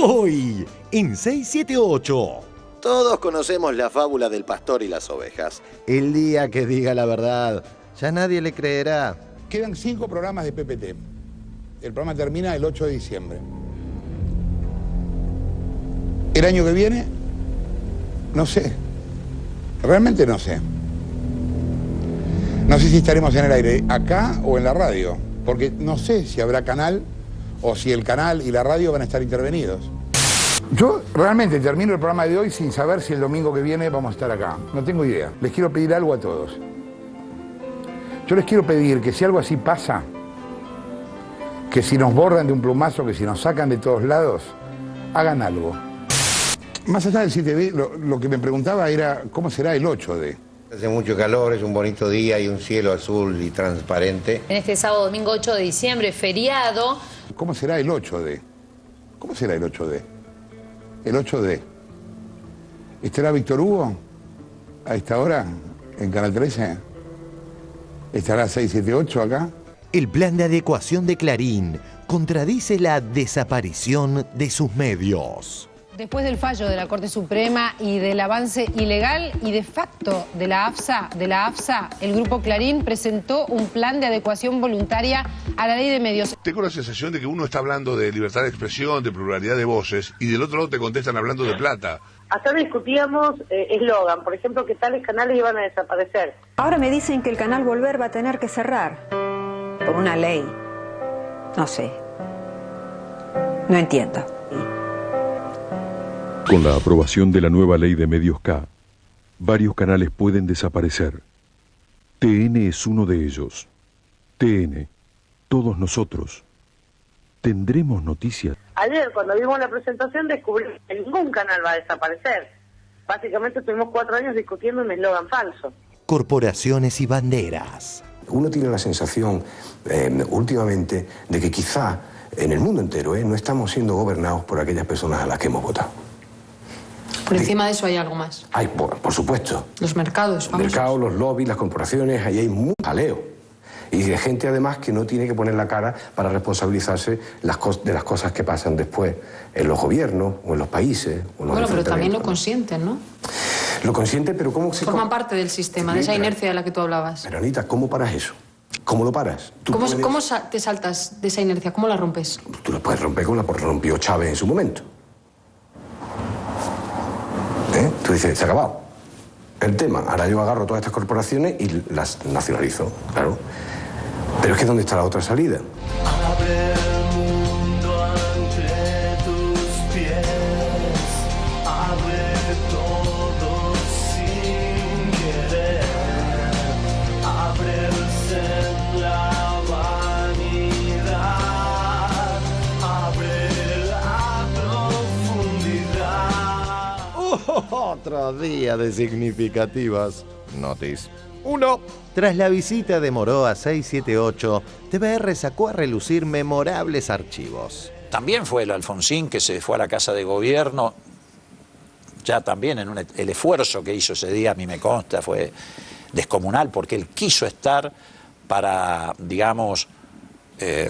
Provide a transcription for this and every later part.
Hoy, en 678. Todos conocemos la fábula del pastor y las ovejas. El día que diga la verdad, ya nadie le creerá. Quedan 5 programas de PPT. El programa termina el 8 de diciembre. El año que viene, no sé. Realmente no sé. No sé si estaremos en el aire acá o en la radio, porque no sé si habrá canal o si el canal y la radio van a estar intervenidos. Yo realmente termino el programa de hoy sin saber si el domingo que viene vamos a estar acá. No tengo idea. Les quiero pedir algo a todos. Yo les quiero pedir que si algo así pasa, que si nos borran de un plumazo, que si nos sacan de todos lados, hagan algo. Más allá del 7D, lo que me preguntaba era cómo será el 8D. Hace mucho calor, es un bonito día y un cielo azul y transparente. En este sábado, domingo 8 de diciembre, feriado. ¿Cómo será el 8D? ¿Cómo será el 8D? El 8D. ¿Estará Víctor Hugo a esta hora en Canal 13? ¿Estará 678 acá? El plan de adecuación de Clarín contradice la desaparición de sus medios. Después del fallo de la Corte Suprema y del avance ilegal y de facto de la AFSA, el Grupo Clarín presentó un plan de adecuación voluntaria a la ley de medios. Tengo la sensación de que uno está hablando de libertad de expresión, de pluralidad de voces, y del otro lado te contestan hablando de plata. Hasta discutíamos eslogan, por ejemplo, que tales canales iban a desaparecer. Ahora me dicen que el canal Volver va a tener que cerrar por una ley. No sé. No entiendo. Con la aprobación de la nueva ley de medios K, varios canales pueden desaparecer. TN es uno de ellos. TN, todos nosotros. ¿Tendremos noticias? Ayer, cuando vimos la presentación, descubrimos que ningún canal va a desaparecer. Básicamente estuvimos 4 años discutiendo un eslogan falso. Corporaciones y banderas. Uno tiene la sensación, últimamente, de que quizá en el mundo entero no estamos siendo gobernados por aquellas personas a las que hemos votado. Por encima de eso hay algo más. Hay, por supuesto. Los mercados. Los mercados, los lobbies, las corporaciones, ahí hay mucho jaleo. Y de gente además que no tiene que poner la cara para responsabilizarse de las cosas que pasan después en los gobiernos o en los países. O en los pero también lo consienten, ¿no? Lo consienten, pero ¿cómo se... Forman parte del sistema, de esa inercia de la que tú hablabas. Pero Anita, ¿cómo paras eso? ¿Cómo lo paras? ¿Cómo te saltas de esa inercia? ¿Cómo la rompes? Tú la puedes romper como la rompió Chávez en su momento. Tú dices, se ha acabado el tema, ahora yo agarro todas estas corporaciones y las nacionalizo, claro. Pero es que ¿dónde está la otra salida? Abre el mundo ante tus pies, abre todo sin querer, ábrese la vanidad, abre la profundidad. Otro día de significativas noticias. 1. Tras la visita de Moró a 678, TVR sacó a relucir memorables archivos. También fue el Alfonsín que se fue a la Casa de Gobierno, ya también el esfuerzo que hizo ese día, a mí me consta, fue descomunal, porque él quiso estar para, digamos,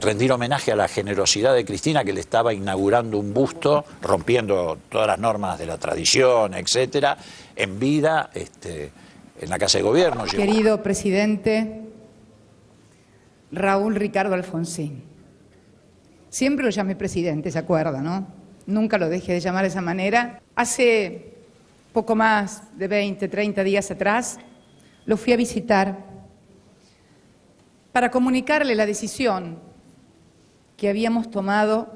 rendir homenaje a la generosidad de Cristina, que le estaba inaugurando un busto, rompiendo todas las normas de la tradición, etcétera, en vida, en la Casa de Gobierno. Querido presidente Raúl Ricardo Alfonsín, siempre lo llamé presidente, ¿se acuerda, no? Nunca lo dejé de llamar de esa manera. Hace poco más de 20, 30 días atrás, lo fui a visitar para comunicarle la decisión que habíamos tomado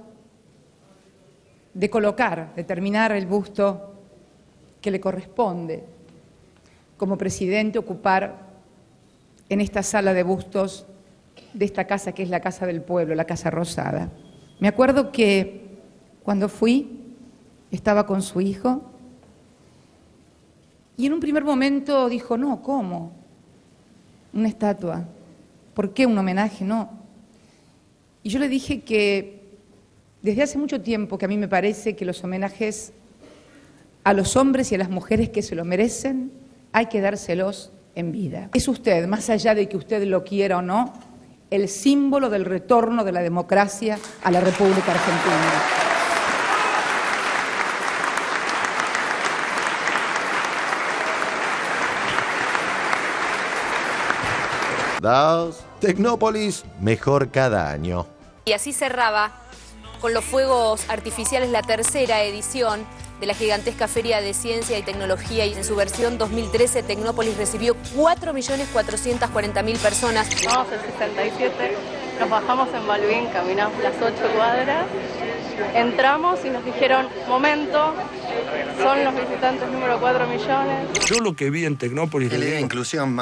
de colocar, de terminar el busto que le corresponde como presidente ocupar en esta sala de bustos de esta casa que es la Casa del Pueblo, la Casa Rosada. Me acuerdo que cuando fui estaba con su hijo y en un primer momento dijo, no, ¿cómo? Una estatua. ¿Por qué un homenaje? No. Y yo le dije que desde hace mucho tiempo que a mí me parece que los homenajes a los hombres y a las mujeres que se lo merecen hay que dárselos en vida. Es usted, más allá de que usted lo quiera o no, el símbolo del retorno de la democracia a la República Argentina. 2. Tecnópolis, mejor cada año. Y así cerraba con los fuegos artificiales la tercera edición de la gigantesca Feria de Ciencia y Tecnología, y en su versión 2013 Tecnópolis recibió 4.440.000 personas. Vamos al 67, nos bajamos en Balbín, caminamos las 8 cuadras, entramos y nos dijeron, momento, son los visitantes número 4 millones. Yo lo que vi en Tecnópolis... La inclusión,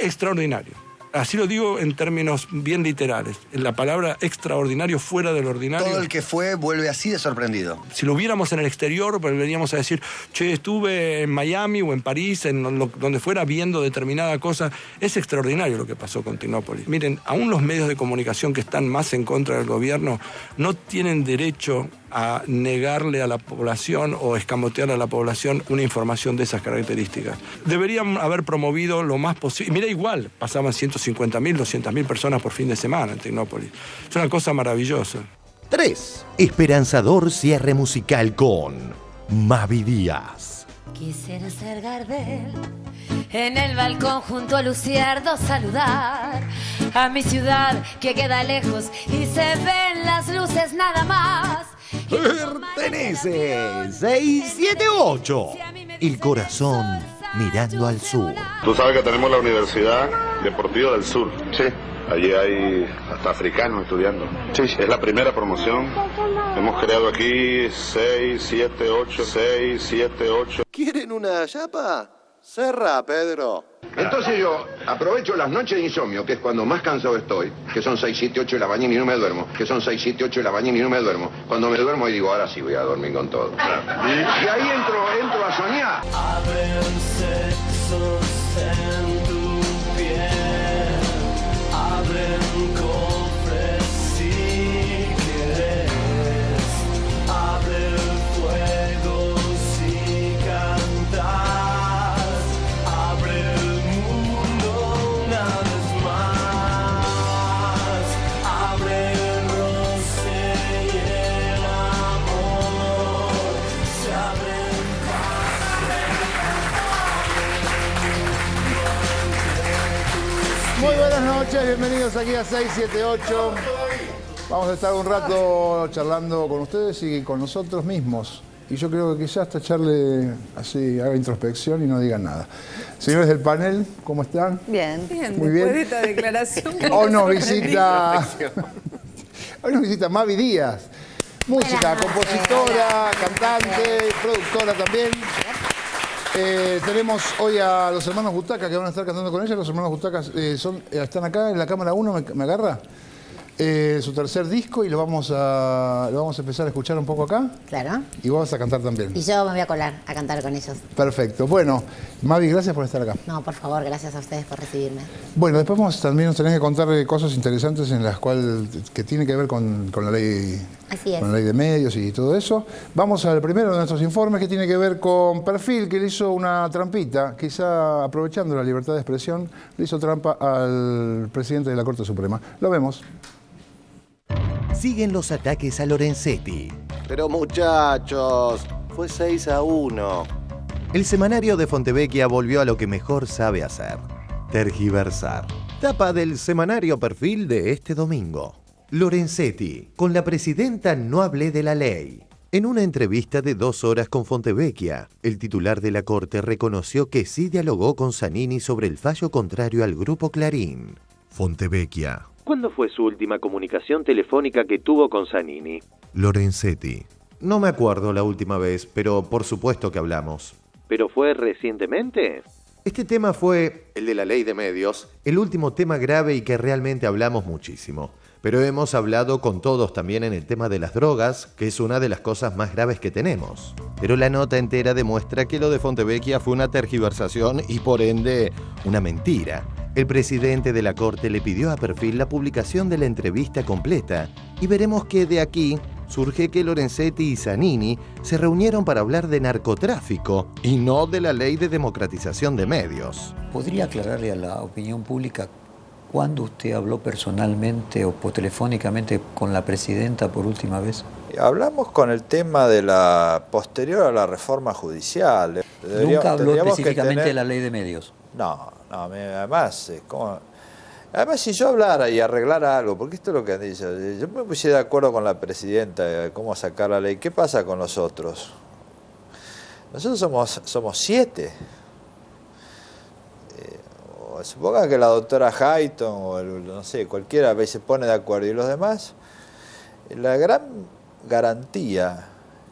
extraordinario. Así lo digo en términos bien literales. La palabra extraordinario, fuera del ordinario. Todo el que fue vuelve así de sorprendido. Si lo viéramos en el exterior, volveríamos a decir, che, estuve en Miami o en París, donde fuera, viendo determinada cosa. Es extraordinario lo que pasó con Tecnópolis. Miren, aún los medios de comunicación que están más en contra del gobierno no tienen derecho a negarle a la población o escamotear a la población una información de esas características. Deberían haber promovido lo más posible. Mira, igual, pasaban 150.000, 200.000 personas por fin de semana en Tecnópolis. Es una cosa maravillosa. 3. Esperanzador cierre musical con Mavi Díaz. Quisiera ser Gardel, en el balcón junto a Luciardo saludar a mi ciudad que queda lejos y se ven las luces nada más. Pertenece 678. El corazón mirando al sur. Tú sabes que tenemos la Universidad Deportiva del Sur. Sí. Allí hay hasta africanos estudiando. Sí. Es la primera promoción. Hemos creado aquí 6, 7, 8. ¿Quieren una chapa? Cerra, Pedro. Entonces yo aprovecho las noches de insomnio, que es cuando más cansado estoy, que son 6, 7, 8 de la mañana y no me duermo, Cuando me duermo y digo, ahora sí voy a dormir con todo. Y ahí entro a soñar. Abren sexos en tu piel, abren cofres si quieres, abre el fuego si cantas, abre el mundo una vez más, abre el roce y el amor, se abre el Muy buenas noches, bienvenidos aquí a 678. Vamos a estar un rato charlando con ustedes y con nosotros mismos. Y yo creo que quizás hasta echarle así, haga introspección y no digan nada. Señores del panel, ¿cómo están? Bien. Muy bien. Después de esta declaración... Hoy nos visita Mavi Díaz. Música, compositora, cantante, productora también. Tenemos hoy a los hermanos Butaca que van a estar cantando con ella. Los hermanos Butaca están acá en la cámara 1, ¿me agarra? Su tercer disco y lo vamos a empezar a escuchar un poco acá. Claro. Y vos vas a cantar también. Y yo me voy a colar a cantar con ellos. Perfecto. Bueno, Mavi, gracias por estar acá. No, por favor, gracias a ustedes por recibirme. Bueno, después también nos tenés que contar cosas interesantes en las cuales que tiene que ver con la ley. Así es. Con la ley de medios y todo eso. Vamos al primero de nuestros informes que tiene que ver con Perfil, que le hizo una trampita, quizá aprovechando la libertad de expresión, le hizo trampa al presidente de la Corte Suprema. Lo vemos. Siguen los ataques a Lorenzetti. Pero muchachos, fue 6-1. El semanario de Fontevecchia volvió a lo que mejor sabe hacer: tergiversar. Tapa del semanario Perfil de este domingo. Lorenzetti, con la presidenta no hablé de la ley. En una entrevista de 2 horas con Fontevecchia, el titular de la Corte reconoció que sí dialogó con Zanini sobre el fallo contrario al Grupo Clarín. Fontevecchia. ¿Cuándo fue su última comunicación telefónica que tuvo con Zanini? Lorenzetti. No me acuerdo la última vez, pero por supuesto que hablamos. ¿Pero fue recientemente? Este tema fue, el de la ley de medios, el último tema grave y que realmente hablamos muchísimo. Pero hemos hablado con todos también en el tema de las drogas, que es una de las cosas más graves que tenemos. Pero la nota entera demuestra que lo de Fontevecchia fue una tergiversación y por ende una mentira. El presidente de la Corte le pidió a Perfil la publicación de la entrevista completa y veremos que de aquí surge que Lorenzetti y Zanini se reunieron para hablar de narcotráfico y no de la ley de democratización de medios. ¿Podría aclararle a la opinión pública cuándo usted habló personalmente o telefónicamente con la presidenta por última vez? Hablamos con el tema de la posterior a la reforma judicial. ¿Nunca habló específicamente de la ley de medios? No, además, Además, si yo hablara y arreglara algo, porque esto es lo que han dicho, yo me pusiera de acuerdo con la presidenta de cómo sacar la ley, ¿qué pasa con los otros? Nosotros somos 7. Supongan que la doctora Hayton o no sé, cualquiera a veces se pone de acuerdo, y los demás, la gran garantía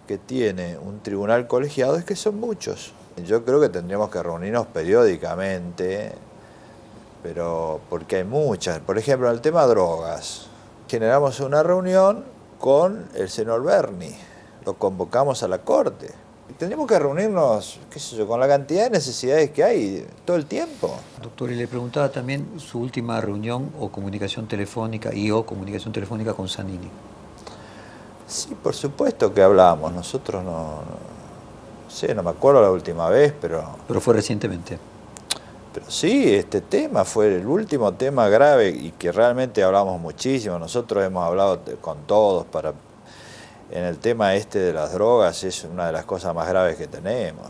que tiene un tribunal colegiado es que son muchos. Yo creo que tendríamos que reunirnos periódicamente, pero porque hay muchas. Por ejemplo, en el tema drogas, generamos una reunión con el senador Berni, lo convocamos a la Corte. Tendríamos que reunirnos, qué sé yo, con la cantidad de necesidades que hay todo el tiempo. Doctor, y le preguntaba también su última reunión o comunicación telefónica comunicación telefónica con Zanini. Sí, por supuesto que hablamos. Nosotros no sé, no me acuerdo la última vez, pero... Pero fue recientemente. Pero sí, este tema fue el último tema grave y que realmente hablamos muchísimo. Nosotros hemos hablado con todos en el tema de las drogas, es una de las cosas más graves que tenemos.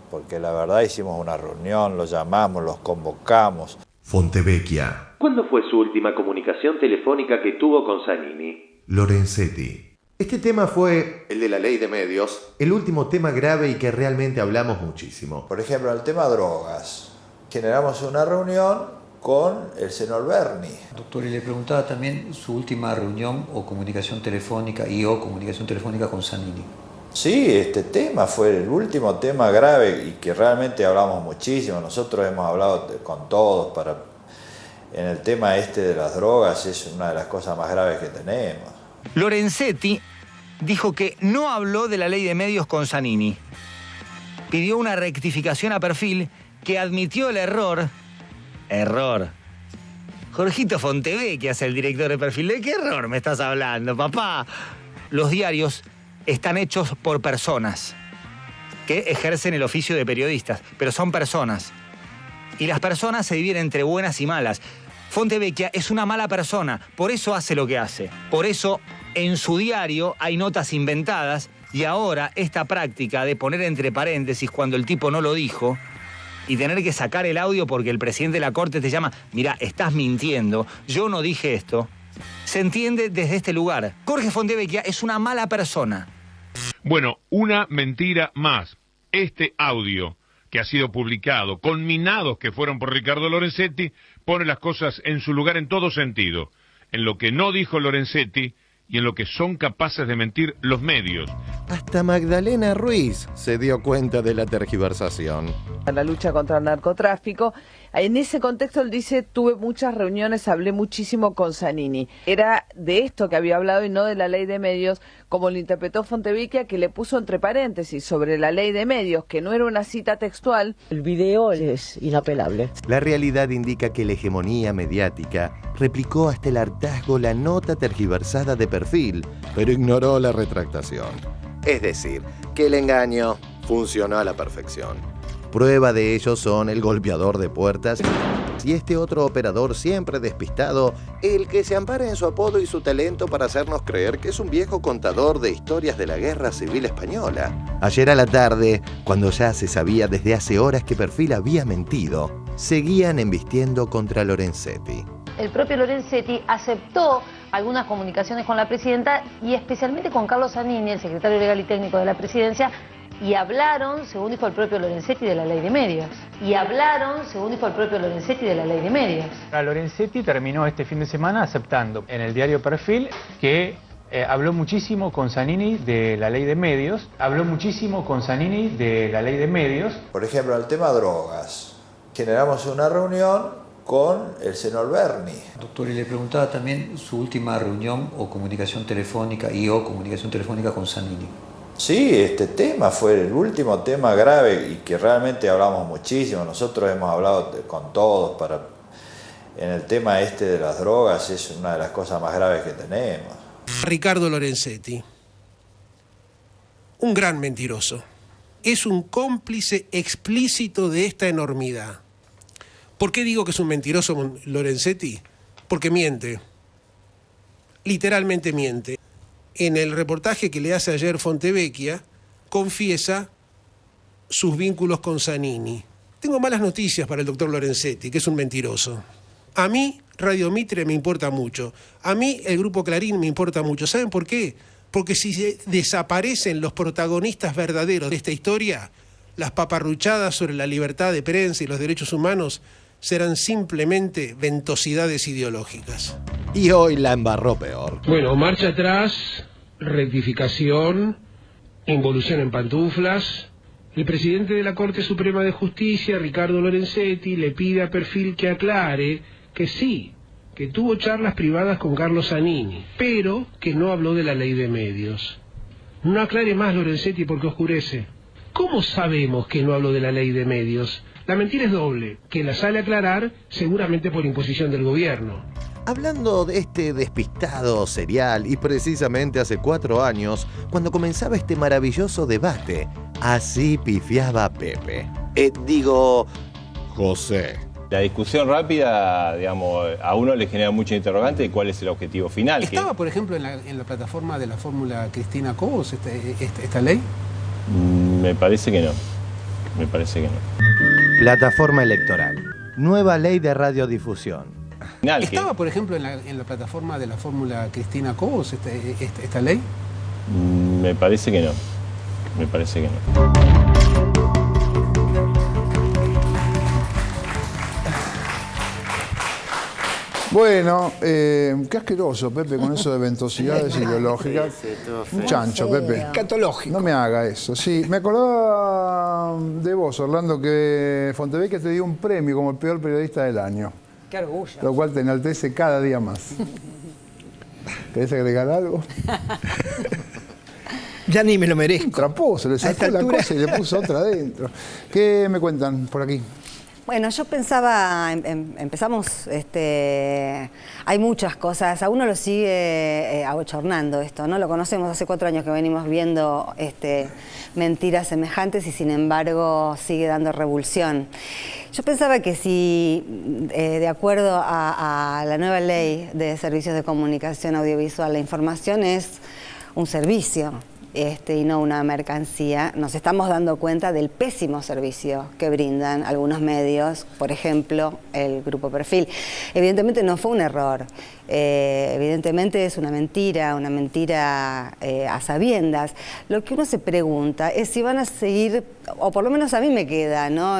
Porque la verdad hicimos una reunión, los llamamos, los convocamos. Fontevecchia. ¿Cuándo fue su última comunicación telefónica que tuvo con Zanini? Lorenzetti. Este tema fue, el de la ley de medios, el último tema grave y que realmente hablamos muchísimo. Por ejemplo, en el tema drogas, generamos una reunión con el senador Berni. Doctor, y le preguntaba también su última reunión o comunicación telefónica comunicación telefónica con Zanini. Sí, este tema fue el último tema grave y que realmente hablamos muchísimo. Nosotros hemos hablado con todos en el tema de las drogas, es una de las cosas más graves que tenemos. Lorenzetti dijo que no habló de la ley de medios con Zanini. Pidió una rectificación a Perfil, que admitió el error. Error. Jorgito Fontevecchia es el director de Perfil. ¿De qué error me estás hablando, papá? Los diarios están hechos por personas que ejercen el oficio de periodistas, pero son personas. Y las personas se dividen entre buenas y malas. Fontevecchia es una mala persona, por eso hace lo que hace. Por eso en su diario hay notas inventadas y ahora esta práctica de poner entre paréntesis cuando el tipo no lo dijo y tener que sacar el audio porque el presidente de la Corte te llama, mira, estás mintiendo, yo no dije esto, se entiende desde este lugar. Jorge Fontevecchia es una mala persona. Bueno, una mentira más. Este audio que ha sido publicado, conminados que fueron por Ricardo Lorenzetti, pone las cosas en su lugar en todo sentido, en lo que no dijo Lorenzetti y en lo que son capaces de mentir los medios. Hasta Magdalena Ruiz se dio cuenta de la tergiversación. La lucha contra el narcotráfico. En ese contexto él dice, tuve muchas reuniones, hablé muchísimo con Zanini. Era de esto que había hablado y no de la ley de medios, como lo interpretó Fontevecchia, que le puso entre paréntesis sobre la ley de medios, que no era una cita textual. El video es inapelable. La realidad indica que la hegemonía mediática replicó hasta el hartazgo la nota tergiversada de Perfil, pero ignoró la retractación. Es decir, que el engaño funcionó a la perfección. Prueba de ello son el golpeador de puertas y este otro operador siempre despistado, el que se ampara en su apodo y su talento para hacernos creer que es un viejo contador de historias de la Guerra Civil Española. Ayer a la tarde, cuando ya se sabía desde hace horas que Perfil había mentido, seguían embistiendo contra Lorenzetti. El propio Lorenzetti aceptó algunas comunicaciones con la presidenta y especialmente con Carlos Zanini, el secretario legal y técnico de la presidencia, y hablaron, según dijo el propio Lorenzetti, de la ley de medios. Lorenzetti terminó este fin de semana aceptando en el diario Perfil que habló muchísimo con Zanini de la ley de medios. Por ejemplo, el tema drogas. Generamos una reunión con el senador Berni. Doctor, y le preguntaba también su última reunión o comunicación telefónica comunicación telefónica con Zanini. Sí, este tema fue el último tema grave y que realmente hablamos muchísimo. Nosotros hemos hablado con todos en el tema de las drogas, es una de las cosas más graves que tenemos. Ricardo Lorenzetti, un gran mentiroso, es un cómplice explícito de esta enormidad. ¿Por qué digo que es un mentiroso Lorenzetti? Porque miente, literalmente miente. En el reportaje que le hace ayer Fontevecchia, confiesa sus vínculos con Zanini. Tengo malas noticias para el doctor Lorenzetti, que es un mentiroso. A mí Radio Mitre me importa mucho. A mí el Grupo Clarín me importa mucho. ¿Saben por qué? Porque si desaparecen los protagonistas verdaderos de esta historia, las paparruchadas sobre la libertad de prensa y los derechos humanos serán simplemente ventosidades ideológicas. Y hoy la embarró peor. Bueno, marcha atrás, rectificación, involución en pantuflas. El presidente de la Corte Suprema de Justicia, Ricardo Lorenzetti, le pide a Perfil que aclare que sí, que tuvo charlas privadas con Carlos Zanini, pero que no habló de la ley de medios. No aclare más, Lorenzetti, porque oscurece. ¿Cómo sabemos que no habló de la ley de medios? La mentira es doble, que la sale a aclarar seguramente por imposición del gobierno. Hablando de este despistado serial, y precisamente hace 4 años, cuando comenzaba este maravilloso debate, así pifiaba Pepe. José. La discusión rápida, digamos, a uno le genera mucha interrogante de cuál es el objetivo final. ¿Estaba, por ejemplo, en la plataforma de la fórmula Cristina Cobos esta ley? Me parece que no. Me parece que no. Plataforma electoral. Nueva ley de radiodifusión. ¿Estaba, por ejemplo, en la plataforma de la fórmula Cristina Cobos esta ley? Me parece que no. Me parece que no. Bueno, qué asqueroso, Pepe, con eso de ventosidades ideológicas. Un chancho, Pepe. Escatológico. No me haga eso. Sí, me acordaba de vos, Orlando, que Fontevecchia te dio un premio como el peor periodista del año. Qué orgullo. Lo cual te enaltece cada día más. ¿Querés agregar algo? Ya ni me lo merezco. Traposo, le sacó la cosa y le puso otra adentro. ¿Qué me cuentan por aquí? Bueno, yo pensaba, empezamos, hay muchas cosas, a uno lo sigue abochornando esto, ¿no? Lo conocemos hace 4 años que venimos viendo mentiras semejantes y sin embargo sigue dando revulsión. Yo pensaba que si, de acuerdo a la nueva ley de servicios de comunicación audiovisual, la información es un servicio, y no una mercancía, nos estamos dando cuenta del pésimo servicio que brindan algunos medios, por ejemplo, el Grupo Perfil. Evidentemente no fue un error, evidentemente es una mentira a sabiendas. Lo que uno se pregunta es si van a seguir, o por lo menos a mí me queda, ¿no?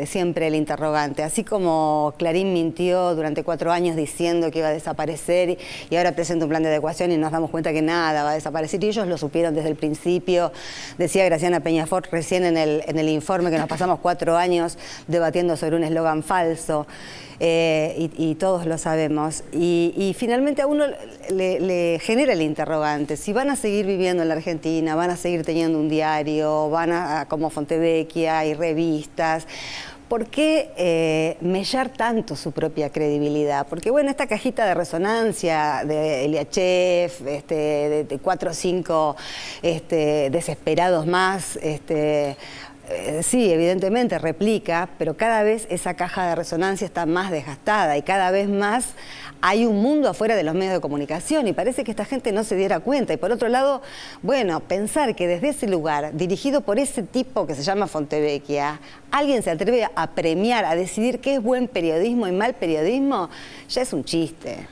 Siempre el interrogante, así como Clarín mintió durante 4 años diciendo que iba a desaparecer y ahora presenta un plan de adecuación y nos damos cuenta que nada va a desaparecer y ellos lo supieron desde el principio. Decía Graciana Peñafort recién en el informe que nos pasamos 4 años debatiendo sobre un eslogan falso. Y todos lo sabemos. Y finalmente a uno le genera el interrogante. Si van a seguir viviendo en la Argentina, van a seguir teniendo un diario, van a, como Fontevecchia y revistas, ¿por qué mellar tanto su propia credibilidad? Porque bueno, esta cajita de resonancia de Eliachev, de 4 o 5 desesperados más, sí, evidentemente replica, pero cada vez esa caja de resonancia está más desgastada y cada vez más hay un mundo afuera de los medios de comunicación y parece que esta gente no se diera cuenta. Y por otro lado, bueno, pensar que desde ese lugar, dirigido por ese tipo que se llama Fontevecchia, alguien se atreve a premiar, a decidir qué es buen periodismo y mal periodismo, ya es un chiste.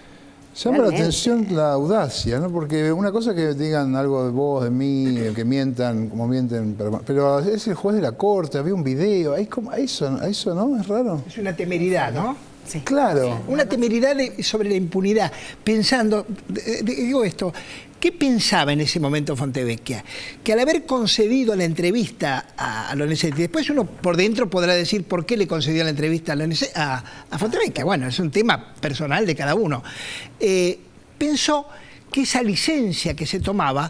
Llama la atención la audacia, ¿no? Porque una cosa es que digan algo de vos, de mí, que mientan, como mienten, pero es el juez de la corte, había un video, eso ¿no? Es raro. Es una temeridad, ¿no? Sí. Claro. Una temeridad sobre la impunidad. Pensando, digo esto, ¿qué pensaba en ese momento Fontevecchia? Que al haber concedido la entrevista a Lorenzetti, después uno por dentro podrá decir por qué le concedió la entrevista a Fontevecchia. Bueno, es un tema personal de cada uno. Pensó que esa licencia que se tomaba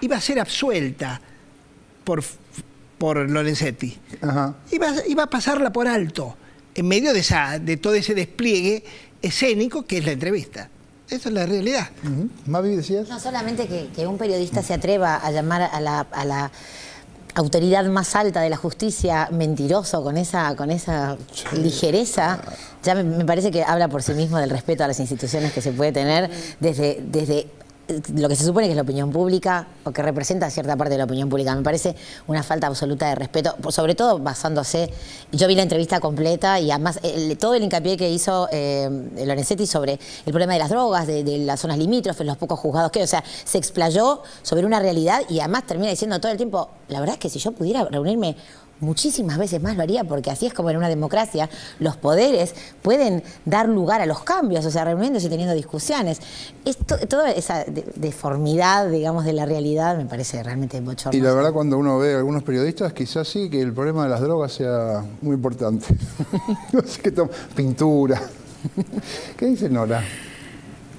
iba a ser absuelta por Lorenzetti. Ajá. Iba a pasarla por alto en medio de todo ese despliegue escénico que es la entrevista. Esa es la realidad. Mavi, decías. No solamente que un periodista se atreva a llamar a la autoridad más alta de la justicia mentiroso con esa ligereza, ya me parece que habla por sí mismo del respeto a las instituciones que se puede tener desde lo que se supone que es la opinión pública o que representa cierta parte de la opinión pública. Me parece una falta absoluta de respeto, sobre todo basándose, yo vi la entrevista completa y además todo el hincapié que hizo Lorenzetti sobre el problema de las drogas, de las zonas limítrofes, los pocos juzgados que, o sea, se explayó sobre una realidad y además termina diciendo todo el tiempo, la verdad es que si yo pudiera reunirme muchísimas veces más lo haría, porque así es como en una democracia los poderes pueden dar lugar a los cambios, o sea, reuniéndose y teniendo discusiones. Toda esa deformidad, digamos, de la realidad me parece realmente bochornoso. Y la verdad, cuando uno ve a algunos periodistas, quizás sí que el problema de las drogas sea muy importante. No sé qué pintura. ¿Qué dice Nora?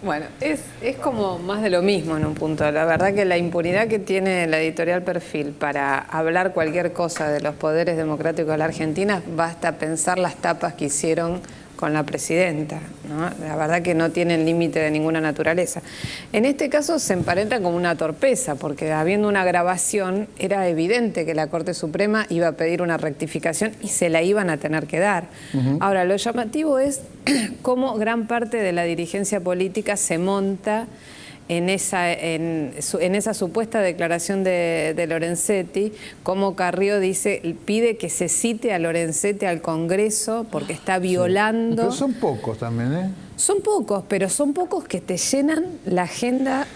Bueno, es como más de lo mismo en un punto. La verdad que la impunidad que tiene la editorial Perfil para hablar cualquier cosa de los poderes democráticos de la Argentina, basta pensar las tapas que hicieron con la presidenta, ¿no? La verdad que no tienen límite de ninguna naturaleza. En este caso se emparenta como una torpeza, porque habiendo una grabación era evidente que la Corte Suprema iba a pedir una rectificación y se la iban a tener que dar. Ahora, lo llamativo es cómo gran parte de la dirigencia política se monta en esa supuesta declaración de Lorenzetti, como Carrió pide que se cite a Lorenzetti al Congreso porque está violando... Pero son pocos también, ¿eh? Son pocos, pero son pocos que te llenan la agenda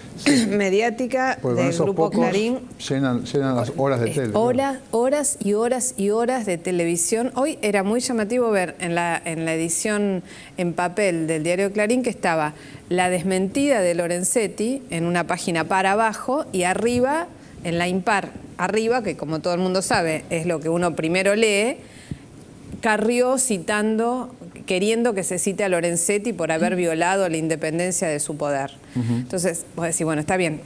mediática del Grupo Clarín. Llenan las horas de tele. Horas y horas y horas de televisión. Hoy era muy llamativo ver en la edición en papel del diario Clarín que estaba la desmentida de Lorenzetti en una página para abajo y arriba, en la impar, arriba, que como todo el mundo sabe es lo que uno primero lee, Carrió citando, queriendo que se cite a Lorenzetti por haber violado la independencia de su poder. Entonces, vos decís, bueno, está bien,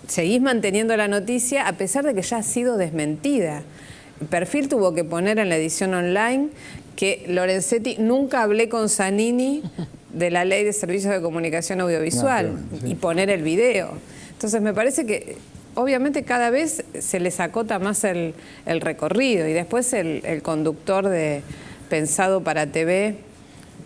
seguís manteniendo la noticia a pesar de que ya ha sido desmentida. Perfil tuvo que poner en la edición online que Lorenzetti nunca hablé con Zanini de la Ley de Servicios de Comunicación Audiovisual y poner el video. Entonces me parece que obviamente cada vez se les acota más el recorrido y después el conductor de Pensado para TV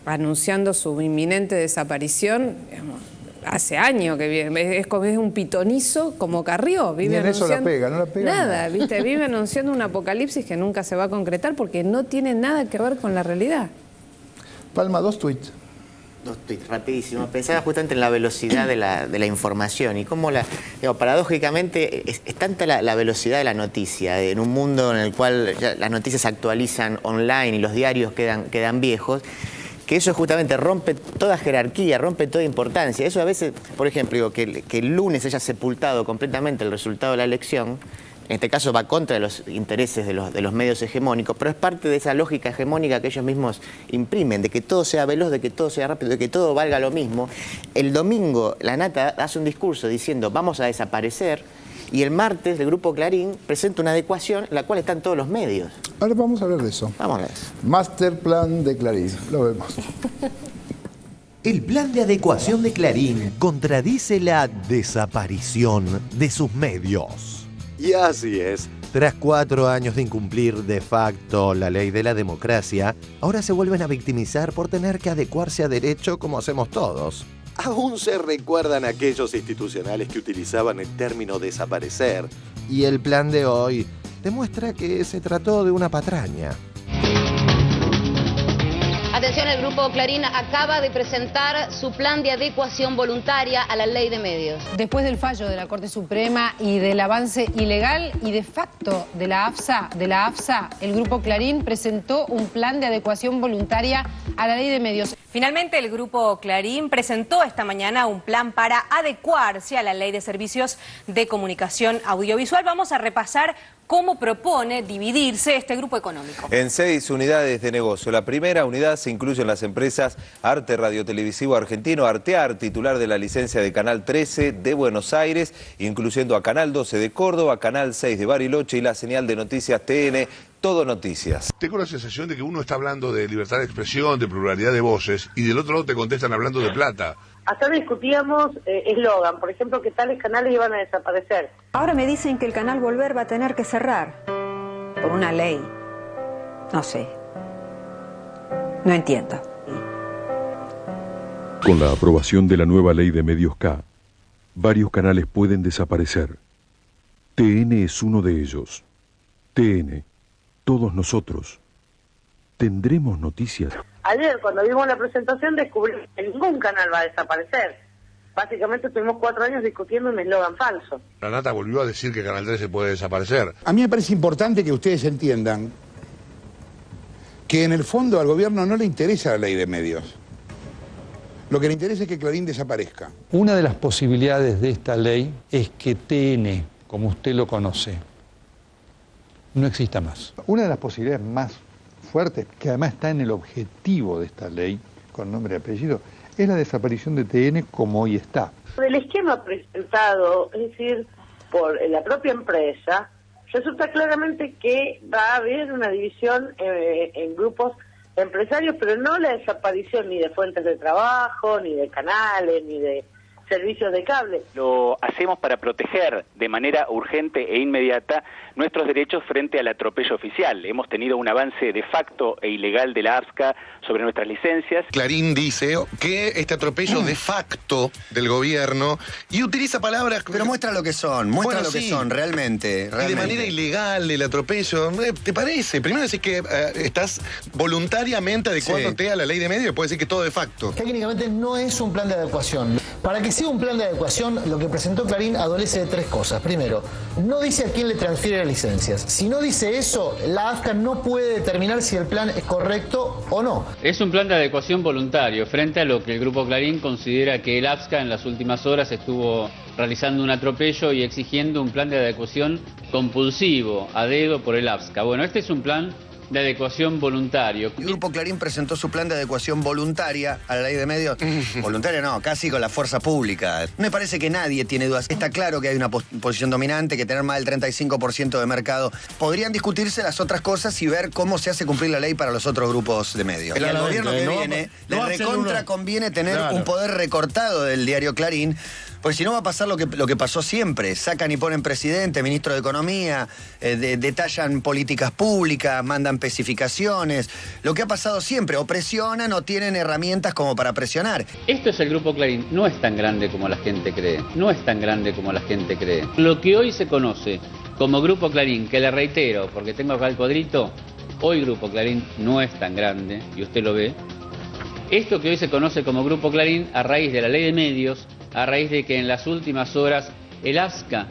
anunciando su inminente desaparición, digamos, hace años que vive, es un pitonizo como Carrió. Vive anunciando, eso la pega, no la pega nada, ¿viste? Vive anunciando un apocalipsis que nunca se va a concretar porque no tiene nada que ver con la realidad. Palma, 2 tweets. 2 tweets, rapidísimo. Pensaba justamente en la velocidad de la información y cómo paradójicamente es tanta la velocidad de la noticia en un mundo en el cual ya las noticias se actualizan online y los diarios quedan viejos, que eso justamente rompe toda jerarquía, rompe toda importancia. Eso a veces, por ejemplo, digo, que el lunes haya sepultado completamente el resultado de la elección, en este caso va contra de los intereses de los medios hegemónicos, pero es parte de esa lógica hegemónica que ellos mismos imprimen, de que todo sea veloz, de que todo sea rápido, de que todo valga lo mismo. El domingo la Nata hace un discurso diciendo vamos a desaparecer, y el martes el Grupo Clarín presenta una adecuación en la cual están todos los medios. Ahora vamos a hablar de eso. Vamos a ver eso. Master Plan de Clarín, lo vemos. El plan de adecuación de Clarín contradice la desaparición de sus medios. Y así es. Tras 4 años de incumplir de facto la ley de la democracia, ahora se vuelven a victimizar por tener que adecuarse a derecho como hacemos todos. Aún se recuerdan aquellos institucionales que utilizaban el término desaparecer, y el plan de hoy demuestra que se trató de una patraña. Atención, el Grupo Clarín acaba de presentar su plan de adecuación voluntaria a la ley de medios. Después del fallo de la Corte Suprema y del avance ilegal y de facto de la AFSA, el Grupo Clarín presentó un plan de adecuación voluntaria a la ley de medios. Finalmente, el Grupo Clarín presentó esta mañana un plan para adecuarse a la Ley de Servicios de Comunicación Audiovisual. Vamos a repasar cómo propone dividirse este grupo económico. En 6 unidades de negocio. La primera unidad se incluyen las empresas Arte Radio Televisivo Argentino, Artear, titular de la licencia de Canal 13 de Buenos Aires, incluyendo a Canal 12 de Córdoba, Canal 6 de Bariloche y la señal de noticias TN. Todo Noticias. Tengo la sensación de que uno está hablando de libertad de expresión, de pluralidad de voces, y del otro lado te contestan hablando de plata. Ayer discutíamos eslogan, por ejemplo, que tales canales iban a desaparecer. Ahora me dicen que el canal Volver va a tener que cerrar por una ley. No sé. No entiendo. Con la aprobación de la nueva ley de medios K, Varios canales pueden desaparecer. TN es uno de ellos. TN, todos nosotros. ¿Tendremos noticias? Ayer, cuando vimos la presentación, descubrimos que ningún canal va a desaparecer. Básicamente estuvimos 4 años discutiendo un eslogan falso. La Nata volvió a decir que Canal 13 puede desaparecer. A mí me parece importante que ustedes entiendan que en el fondo al gobierno no le interesa la ley de medios. Lo que le interesa es que Clarín desaparezca. Una de las posibilidades de esta ley es que TN, como usted lo conoce, no exista más. Una de las posibilidades más fuertes, que además está en el objetivo de esta ley, con nombre y apellido, es la desaparición de TN como hoy está. Del esquema presentado, es decir, por la propia empresa, resulta claramente que va a haber una división en grupos empresarios, pero no la desaparición ni de fuentes de trabajo, ni de canales, ni de servicios de cable. Lo hacemos para proteger de manera urgente e inmediata nuestros derechos frente al atropello oficial. Hemos tenido un avance de facto e ilegal de la AFSCA sobre nuestras licencias. Clarín dice que este atropello de facto del gobierno, y utiliza palabras... Pero muestra lo que son, que son, realmente. Y de manera ilegal el atropello, ¿te parece? Primero decís que estás voluntariamente adecuándote a la ley de medios, y después decir que todo de facto. Técnicamente no es un plan de adecuación. Para que sea un plan de adecuación, lo que presentó Clarín adolece de 3 cosas. Primero, no dice a quién le transfiere las licencias. Si no dice eso, la AFSCA no puede determinar si el plan es correcto o no. Es un plan de adecuación voluntario frente a lo que el Grupo Clarín considera que el AFSCA en las últimas horas estuvo realizando un atropello y exigiendo un plan de adecuación compulsivo, a dedo por el AFSCA. Bueno, este es un plan de adecuación voluntario. El Grupo Clarín presentó su plan de adecuación voluntaria a la ley de medios. Voluntaria no, casi con la fuerza pública. Me parece que nadie tiene dudas. Está claro que hay una posición dominante, que tener más del 35% de mercado. Podrían discutirse las otras cosas y ver cómo se hace cumplir la ley para los otros grupos de medios. Y al gobierno que viene, le recontra conviene tener un poder recortado del diario Clarín, porque si no va a pasar lo que pasó siempre. Sacan y ponen presidente, ministro de Economía, detallan políticas públicas, mandan especificaciones. Lo que ha pasado siempre, o presionan o tienen herramientas como para presionar. Esto es el Grupo Clarín, no es tan grande como la gente cree, no es tan grande como la gente cree. Lo que hoy se conoce como Grupo Clarín, que le reitero, porque tengo acá el cuadrito, hoy Grupo Clarín no es tan grande, y usted lo ve. Esto que hoy se conoce como Grupo Clarín, a raíz de la ley de medios, a raíz de que en las últimas horas el AFSCA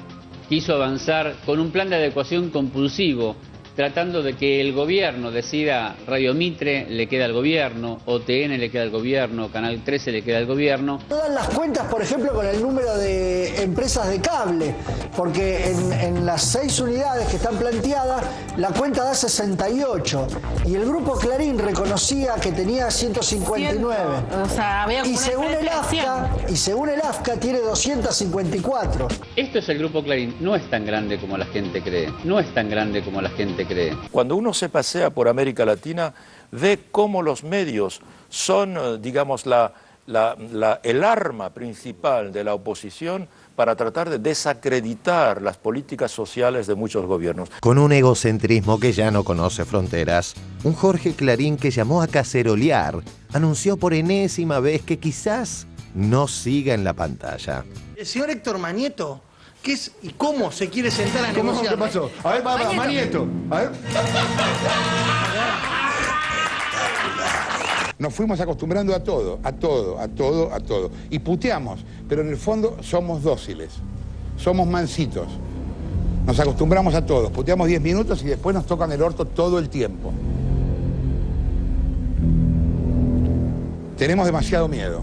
quiso avanzar con un plan de adecuación compulsivo, tratando de que el gobierno decida Radio Mitre le queda al gobierno, OTN le queda al gobierno, Canal 13 le queda al gobierno. Todas las cuentas, por ejemplo, con el número de empresas de cable, porque en las 6 unidades que están planteadas, la cuenta da 68, y el Grupo Clarín reconocía que tenía 159. O sea, había como y según el AFSCA tiene 254. Esto es el Grupo Clarín, no es tan grande como la gente cree, no es tan grande como la gente cree. Cuando uno se pasea por América Latina, ve cómo los medios son, digamos, el arma principal de la oposición para tratar de desacreditar las políticas sociales de muchos gobiernos. Con un egocentrismo que ya no conoce fronteras, un Jorge Clarín que llamó a cacerolear anunció por enésima vez que quizás no siga en la pantalla. El señor Héctor Manieto, ¿qué es y cómo se quiere sentar a negociar? ¿Qué pasó? A ver, va, Manieto. A ver. Nos fuimos acostumbrando a todo. Y puteamos, pero en el fondo somos dóciles. Somos mansitos. Nos acostumbramos a todo. Puteamos 10 minutos y después nos tocan el orto todo el tiempo. Tenemos demasiado miedo.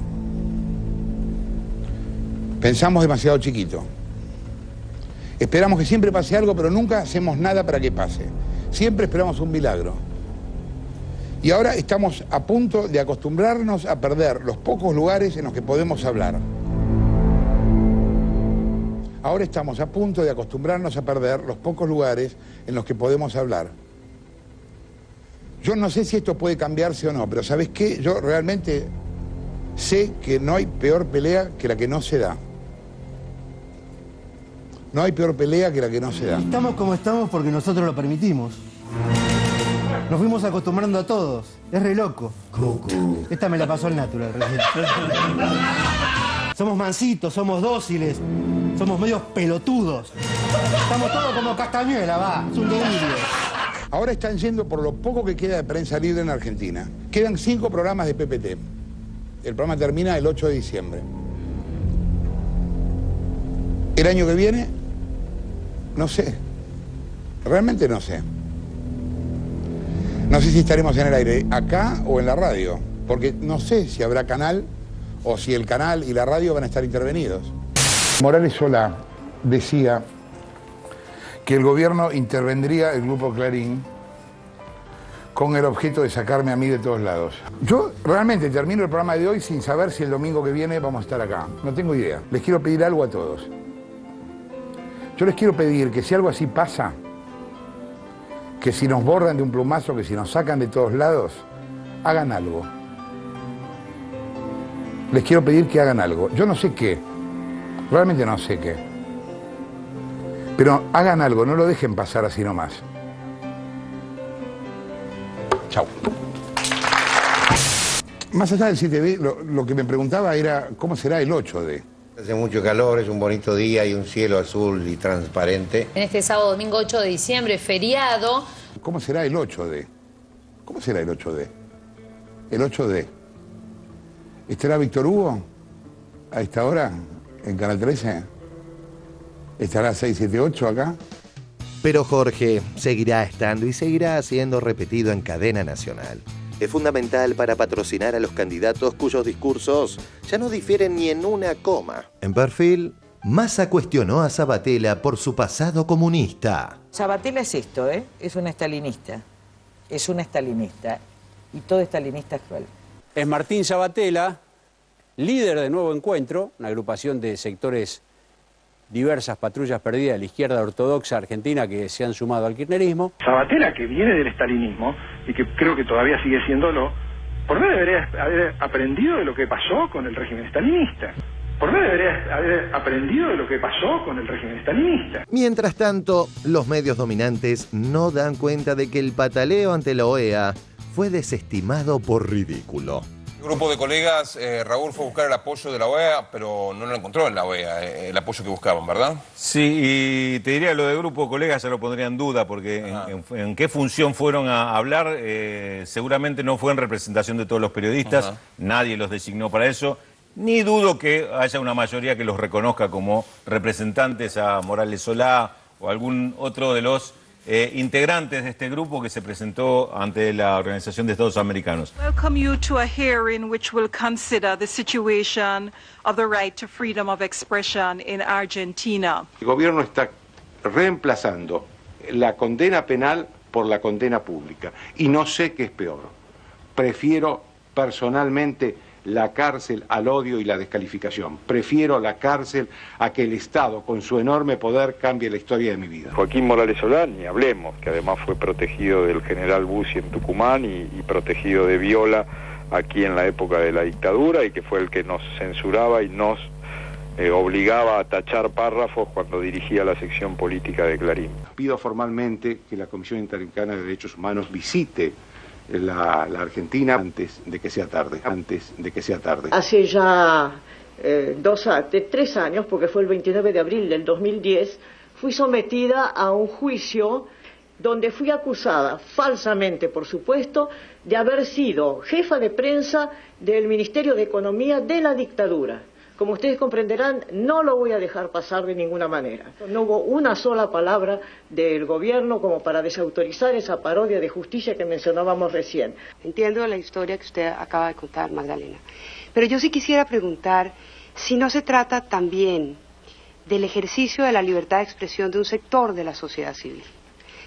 Pensamos demasiado chiquito. Esperamos que siempre pase algo, pero nunca hacemos nada para que pase. Siempre esperamos un milagro. Y ahora estamos a punto de acostumbrarnos a perder los pocos lugares en los que podemos hablar. Ahora estamos a punto de acostumbrarnos a perder los pocos lugares en los que podemos hablar. Yo no sé si esto puede cambiarse o no, pero ¿sabes qué? Yo realmente sé que no hay peor pelea que la que no se da. No hay peor pelea que la que no se da. Estamos como estamos porque nosotros lo permitimos. Nos fuimos acostumbrando a todos. Es re loco. Esta me la pasó el natural recién. Somos mansitos, somos dóciles, somos medios pelotudos. Estamos todos como Castañuela, va, es un delirio. Ahora están yendo por lo poco que queda de prensa libre en Argentina. Quedan 5 programas de PPT. El programa termina el 8 de diciembre. El año que viene, no sé. Realmente no sé. No sé si estaremos en el aire acá o en la radio, porque no sé si habrá canal o si el canal y la radio van a estar intervenidos. Morales Solá decía que el gobierno intervendría el Grupo Clarín con el objeto de sacarme a mí de todos lados. Yo realmente termino el programa de hoy sin saber si el domingo que viene vamos a estar acá. No tengo idea. Les quiero pedir algo a todos. Yo les quiero pedir que si algo así pasa, que si nos borran de un plumazo, que si nos sacan de todos lados, hagan algo. Les quiero pedir que hagan algo. Yo no sé qué. Realmente no sé qué. Pero hagan algo, no lo dejen pasar así nomás. Chau. Más allá del 7D, lo que me preguntaba era cómo será el 8D. Hace mucho calor, es un bonito día y un cielo azul y transparente. En este sábado, domingo 8 de diciembre, feriado. ¿Cómo será el 8D? ¿Cómo será el 8D? El 8D. ¿Estará Víctor Hugo a esta hora en Canal 13? ¿Estará 678 acá? Pero Jorge seguirá estando y seguirá siendo repetido en cadena nacional. Es fundamental para patrocinar a los candidatos cuyos discursos ya no difieren ni en una coma. En Perfil, Massa cuestionó a Sabatella por su pasado comunista. Sabatella es esto, ¿eh? Es una estalinista. Es una estalinista. Y todo estalinista es cruel. Es Martín Sabatella, líder de Nuevo Encuentro, una agrupación de sectores diversas patrullas perdidas de la izquierda ortodoxa argentina que se han sumado al kirchnerismo. Sabatella, que viene del estalinismo y que creo que todavía sigue siéndolo, ¿por qué debería haber aprendido de lo que pasó con el régimen stalinista? ¿Por qué debería haber aprendido de lo que pasó con el régimen stalinista? Mientras tanto, los medios dominantes no dan cuenta de que el pataleo ante la OEA fue desestimado por ridículo. Un grupo de colegas, Raúl, fue a buscar el apoyo de la OEA, pero no lo encontró en la OEA, el apoyo que buscaban, ¿verdad? Sí, y te diría lo del grupo de colegas ya lo pondría en duda, porque en qué función fueron a hablar, seguramente no fue en representación de todos los periodistas, nadie los designó para eso, ni dudo que haya una mayoría que los reconozca como representantes a Morales Solá o algún otro de los integrantes de este grupo que se presentó ante la Organización de Estados Americanos. Welcome you to a hearing which will consider the situation of the right to freedom of expression in Argentina. El gobierno está reemplazando la condena penal por la condena pública y no sé qué es peor. Prefiero personalmente la cárcel al odio y la descalificación. Prefiero la cárcel a que el Estado, con su enorme poder, cambie la historia de mi vida. Joaquín Morales Solá, ni hablemos, que además fue protegido del general Bussi en Tucumán y protegido de Viola aquí en la época de la dictadura y que fue el que nos censuraba y nos obligaba a tachar párrafos cuando dirigía la sección política de Clarín. Pido formalmente que la Comisión Interamericana de Derechos Humanos visite la Argentina antes de que sea tarde, Hace ya 3 años, porque fue el 29 de abril del 2010, fui sometida a un juicio donde fui acusada, falsamente por supuesto, de haber sido jefa de prensa del Ministerio de Economía de la dictadura. Como ustedes comprenderán, no lo voy a dejar pasar de ninguna manera. No hubo una sola palabra del gobierno como para desautorizar esa parodia de justicia que mencionábamos recién. Entiendo la historia que usted acaba de contar, Magdalena. Pero yo sí quisiera preguntar si no se trata también del ejercicio de la libertad de expresión de un sector de la sociedad civil.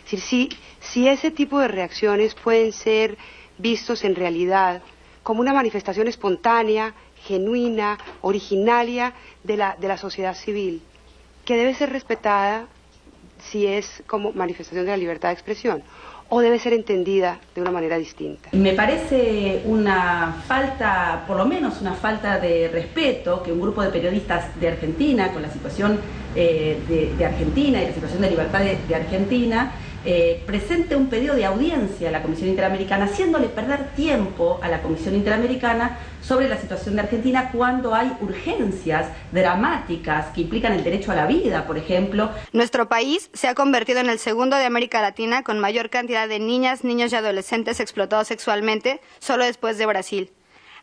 Es decir, si ese tipo de reacciones pueden ser vistos en realidad como una manifestación espontánea, genuina, originaria de la sociedad civil, que debe ser respetada si es como manifestación de la libertad de expresión, o debe ser entendida de una manera distinta. Me parece una falta, por lo menos una falta de respeto, que un grupo de periodistas de Argentina, con la situación de Argentina y la situación de libertad de Argentina, presente un pedido de audiencia a la Comisión Interamericana, haciéndole perder tiempo a la Comisión Interamericana sobre la situación de Argentina cuando hay urgencias dramáticas que implican el derecho a la vida, por ejemplo. Nuestro país se ha convertido en el segundo de América Latina con mayor cantidad de niñas, niños y adolescentes explotados sexualmente, solo después de Brasil.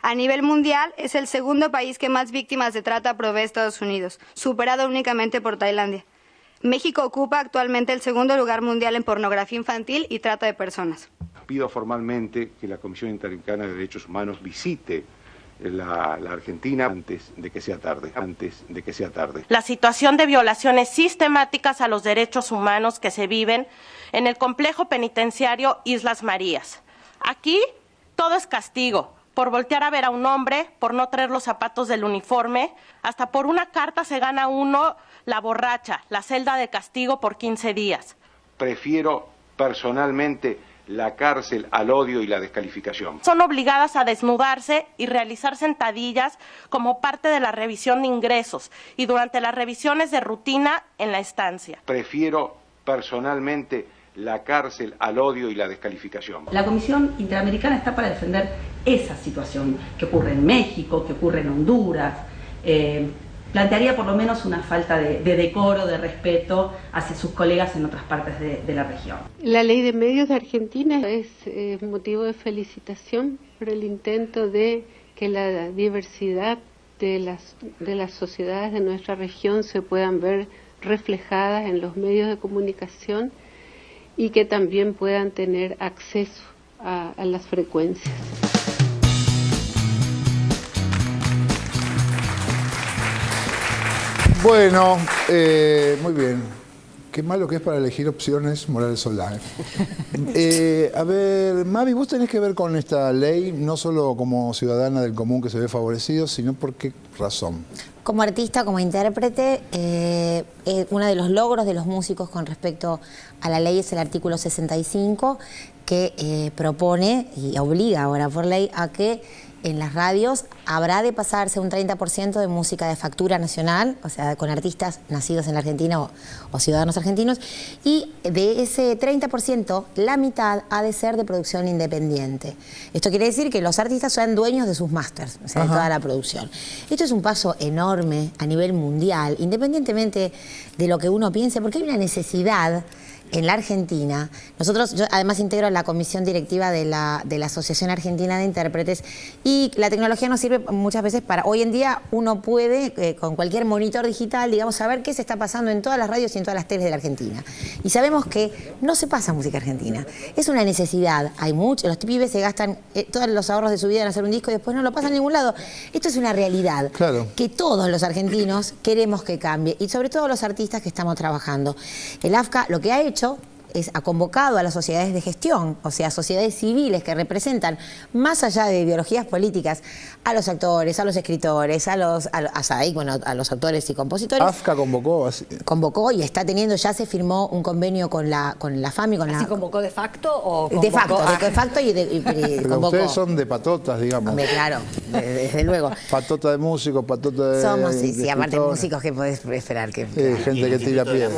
A nivel mundial, es el segundo país que más víctimas de trata provee Estados Unidos, superado únicamente por Tailandia. México ocupa actualmente el segundo lugar mundial en pornografía infantil y trata de personas. Pido formalmente que la Comisión Interamericana de Derechos Humanos visite la Argentina antes de que sea tarde. La situación de violaciones sistemáticas a los derechos humanos que se viven en el complejo penitenciario Islas Marías. Aquí todo es castigo. Por voltear a ver a un hombre, por no traer los zapatos del uniforme, hasta por una carta se gana uno la borracha, la celda de castigo por 15 días. Prefiero personalmente la cárcel al odio y la descalificación. Son obligadas a desnudarse y realizar sentadillas como parte de la revisión de ingresos y durante las revisiones de rutina en la estancia. Prefiero personalmente la cárcel al odio y la descalificación. La Comisión Interamericana está para defender esa situación que ocurre en México, que ocurre en Honduras. Plantearía por lo menos una falta de decoro, de respeto hacia sus colegas en otras partes de la región. La Ley de Medios de Argentina es motivo de felicitación por el intento de que la diversidad de las sociedades de nuestra región se puedan ver reflejadas en los medios de comunicación y que también puedan tener acceso a las frecuencias. Bueno, muy bien. Qué malo que es para elegir opciones Morales Solá. A ver, Mavi, vos tenés que ver con esta ley, no solo como ciudadana del común que se ve favorecido, sino por qué razón. Como artista, como intérprete, uno de los logros de los músicos con respecto a la ley es el artículo 65, que propone y obliga ahora por ley a que en las radios habrá de pasarse un 30% de música de factura nacional, o sea, con artistas nacidos en la Argentina o ciudadanos argentinos, y de ese 30%, la mitad ha de ser de producción independiente. Esto quiere decir que los artistas son dueños de sus másters, o sea, de toda la producción. Esto es un paso enorme a nivel mundial, independientemente de lo que uno piense, porque hay una necesidad en la Argentina. Yo además integro la comisión directiva de la Asociación Argentina de Intérpretes, y la tecnología nos sirve muchas veces para, hoy en día uno puede con cualquier monitor digital, digamos, saber qué se está pasando en todas las radios y en todas las teles de la Argentina. Y sabemos que no se pasa música argentina. Es una necesidad. Hay muchos, los pibes se gastan todos los ahorros de su vida en hacer un disco y después no lo pasan a ningún lado. Esto es una realidad que todos los argentinos queremos que cambie, y sobre todo los artistas que estamos trabajando. El AFCA lo que ha hecho ha convocado a las sociedades de gestión, o sea, sociedades civiles que representan, más allá de ideologías políticas, a los actores, a los escritores, a los autores y compositores. AFCA convocó y está teniendo, ya se firmó un convenio con la FAMI. ¿Así convocó de facto o convocó? De facto y Pero convocó. Ustedes son de patotas, digamos. Hombre, claro, desde luego. Patota de músicos, patota de Somos, de sí, aparte de músicos, que podés esperar que... gente que tira piedras.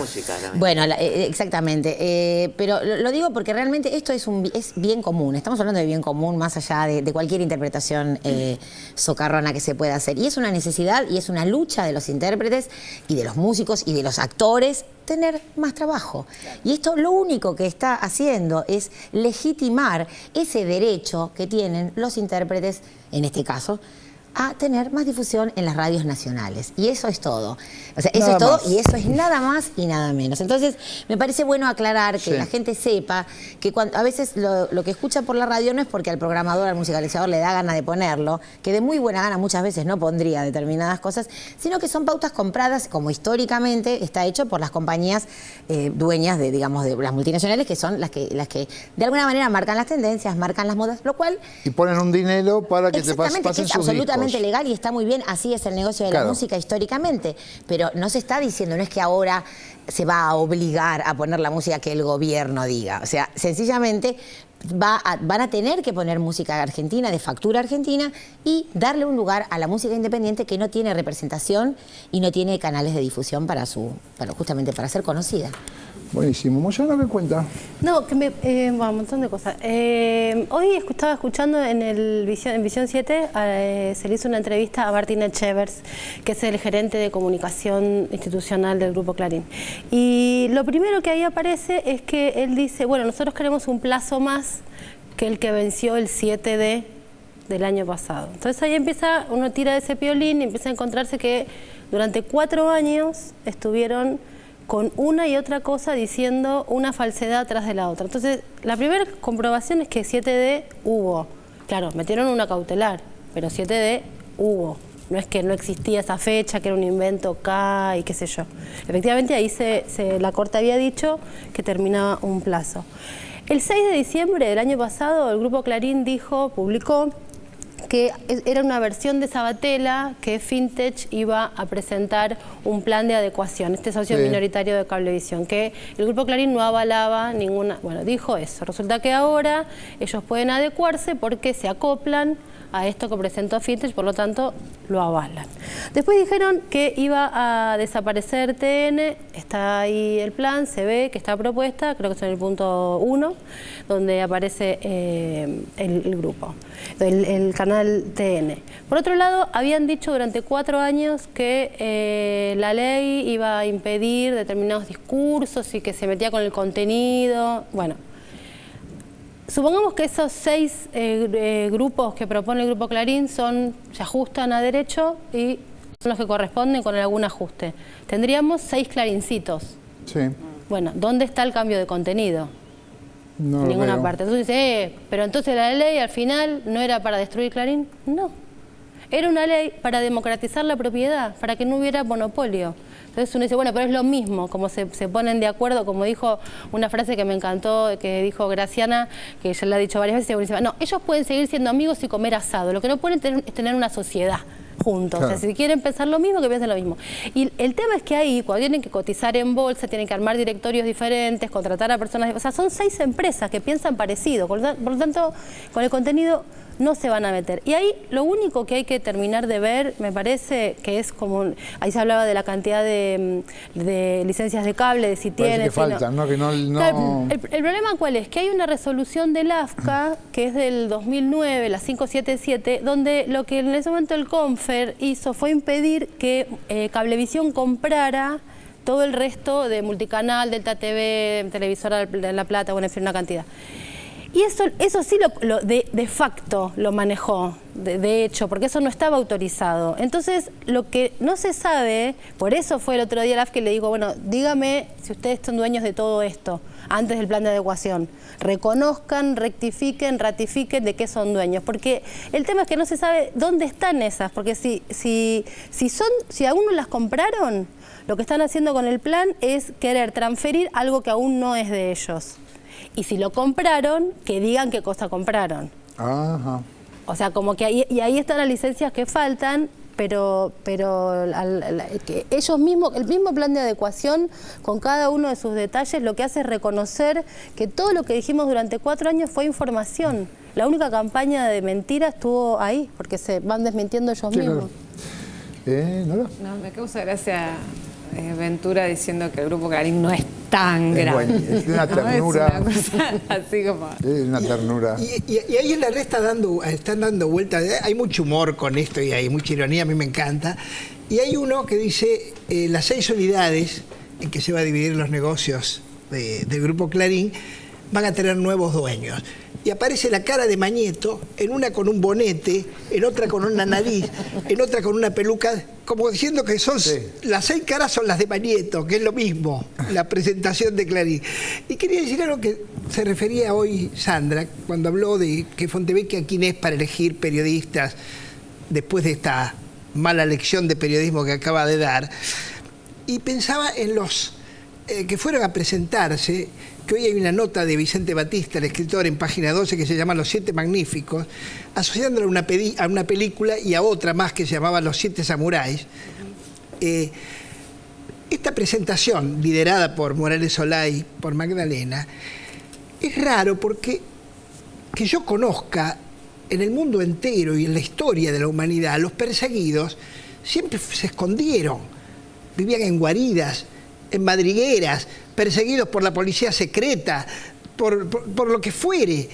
Bueno, exactamente. Pero lo digo porque realmente esto es bien común. Estamos hablando de bien común más allá de cualquier interpretación socarrona que se pueda hacer. Y es una necesidad y es una lucha de los intérpretes y de los músicos y de los actores tener más trabajo. Y esto lo único que está haciendo es legitimar ese derecho que tienen los intérpretes, en este caso, a tener más difusión en las radios nacionales. Y eso es todo. O sea, eso es todo y eso es nada más y nada menos. Entonces, me parece bueno aclarar que la gente sepa que a veces lo que escucha por la radio no es porque al programador, al musicalizador le da gana de ponerlo, que de muy buena gana muchas veces no pondría determinadas cosas, sino que son pautas compradas, como históricamente está hecho por las compañías dueñas de las multinacionales, que son las que de alguna manera marcan las tendencias, marcan las modas, lo cual... Y ponen un dinero para que te pasen sus absolutamente legal y está muy bien, así es el negocio de la música históricamente, pero no se está diciendo, no es que ahora se va a obligar a poner la música que el gobierno diga, o sea, sencillamente van a tener que poner música argentina, de factura argentina, y darle un lugar a la música independiente que no tiene representación y no tiene canales de difusión justamente para ser conocida. Buenísimo. Moyano, ¿qué cuenta? No, un montón de cosas. Hoy estaba escuchando en Visión 7, se le hizo una entrevista a Martín Echevers, que es el gerente de comunicación institucional del Grupo Clarín. Y lo primero que ahí aparece es que él dice, bueno, nosotros queremos un plazo más que el que venció el 7D del año pasado. Entonces ahí uno tira de ese piolín y empieza a encontrarse que durante 4 años estuvieron con una y otra cosa diciendo una falsedad tras de la otra. Entonces, la primera comprobación es que 7D hubo. Claro, metieron una cautelar, pero 7D hubo. No es que no existía esa fecha, que era un invento acá y qué sé yo. Efectivamente, ahí la Corte había dicho que terminaba un plazo. El 6 de diciembre del año pasado, el Grupo Clarín publicó que era una versión de Sabatella que Fintech iba a presentar un plan de adecuación, este socio minoritario de Cablevisión, que el Grupo Clarín no avalaba ninguna, bueno, dijo eso. Resulta que ahora ellos pueden adecuarse porque se acoplan a esto que presentó Fintech, por lo tanto lo avalan. Después dijeron que iba a desaparecer TN, está ahí el plan, se ve que está propuesta, creo que es en el punto 1, donde aparece el grupo, el canal TN. Por otro lado, habían dicho durante 4 años que la ley iba a impedir determinados discursos y que se metía con el contenido, bueno. Supongamos que esos 6 grupos que propone el Grupo Clarín se ajustan a derecho y son los que corresponden con algún ajuste. Tendríamos 6 clarincitos. Sí. Bueno, ¿dónde está el cambio de contenido? No en ninguna veo. parte. Entonces pero entonces la ley al final no era para destruir Clarín. No. Era una ley para democratizar la propiedad, para que no hubiera monopolio. Entonces uno dice, bueno, pero es lo mismo, como se ponen de acuerdo, como dijo una frase que me encantó, que dijo Graciana, que ya la ha dicho varias veces, y dice, no, ellos pueden seguir siendo amigos y comer asado, lo que no pueden es tener una sociedad juntos. Claro. O sea, si quieren pensar lo mismo, que piensen lo mismo. Y el tema es que ahí, cuando tienen que cotizar en bolsa, tienen que armar directorios diferentes, contratar a personas, o sea, son 6 empresas que piensan parecido, por lo tanto, con el contenido no se van a meter. Y ahí lo único que hay que terminar de ver, me parece, que es como, ahí se hablaba de la cantidad de licencias de cable, de si tienen... que faltan, ¿no? Que no... Claro, el problema ¿cuál es? Que hay una resolución del AFCA, que es del 2009, la 577, donde lo que en ese momento el CONFER hizo fue impedir que Cablevisión comprara todo el resto de Multicanal, Delta TV, Televisora de La Plata, bueno, en fin, una cantidad. Y eso sí de facto lo manejó, de hecho, porque eso no estaba autorizado. Entonces, lo que no se sabe, por eso fue el otro día el AFCA que le digo, bueno, dígame si ustedes son dueños de todo esto, antes del plan de adecuación. Reconozcan, rectifiquen, ratifiquen de qué son dueños. Porque el tema es que no se sabe dónde están esas, porque si aún no las compraron, lo que están haciendo con el plan es querer transferir algo que aún no es de ellos. Y si lo compraron, que digan qué cosa compraron. Ajá. O sea, como que ahí están las licencias que faltan, pero que ellos mismos, el mismo plan de adecuación, con cada uno de sus detalles, lo que hace es reconocer que todo lo que dijimos durante 4 años fue información. La única campaña de mentiras estuvo ahí, porque se van desmintiendo ellos mismos. Claro. No, me causa gracia Ventura diciendo que el Grupo Clarín no es tan grande. Es una ternura. ¿No? Es una cosa así como... Es una ternura. Y ahí en la red están dando vueltas. Hay mucho humor con esto y hay mucha ironía, a mí me encanta. Y hay uno que dice, las 6 unidades en que se va a dividir los negocios del Grupo Clarín van a tener nuevos dueños. Y aparece la cara de Mañeto, en una con un bonete, en otra con una nariz, en otra con una peluca, como diciendo que las 6 caras son las de Mañeto, que es lo mismo, la presentación de Clarín. Y quería decir algo que se refería hoy Sandra, cuando habló de que Fontevecchia quién es para elegir periodistas después de esta mala lección de periodismo que acaba de dar. Y pensaba en los que fueron a presentarse, que hoy hay una nota de Vicente Batista, el escritor, en página 12, que se llama Los 7 Magníficos, asociándola a una película y a otra más que se llamaba Los 7 Samuráis. Esta presentación, liderada por Morales Solá y por Magdalena, es raro porque que yo conozca en el mundo entero y en la historia de la humanidad, los perseguidos siempre se escondieron, vivían en guaridas, en madrigueras, perseguidos por la policía secreta, por lo que fuere.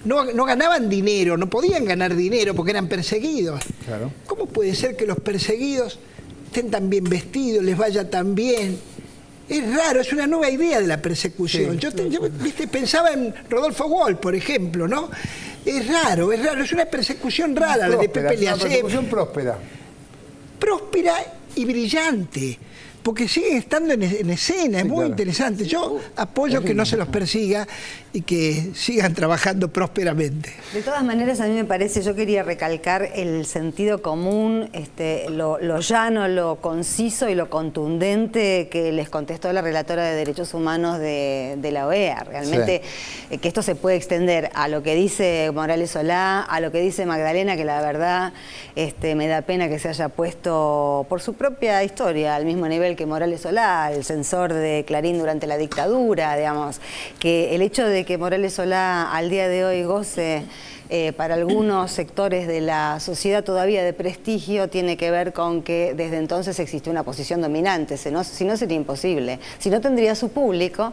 No ganaban dinero, no podían ganar dinero porque eran perseguidos. Claro. ¿Cómo puede ser que los perseguidos estén tan bien vestidos, les vaya tan bien? Es raro, es una nueva idea de la persecución. Sí. Yo pensaba en Rodolfo Wall, por ejemplo, ¿no? Es raro, es una persecución rara, la de Pepe Leacep. Una persecución próspera. Próspera y brillante, porque siguen estando en escena, es muy interesante. Yo apoyo que no se los persiga y que sigan trabajando prósperamente. De todas maneras, a mí me parece, yo quería recalcar el sentido común, lo llano, lo conciso y lo contundente que les contestó la relatora de Derechos Humanos de la OEA. Realmente que esto se puede extender a lo que dice Morales Solá, a lo que dice Magdalena, que la verdad me da pena que se haya puesto por su propia historia al mismo nivel que Morales Solá, el censor de Clarín durante la dictadura, digamos, que el hecho de que Morales Solá al día de hoy goce para algunos sectores de la sociedad todavía de prestigio tiene que ver con que desde entonces existió una posición dominante, si no sería imposible. Si no tendría su público,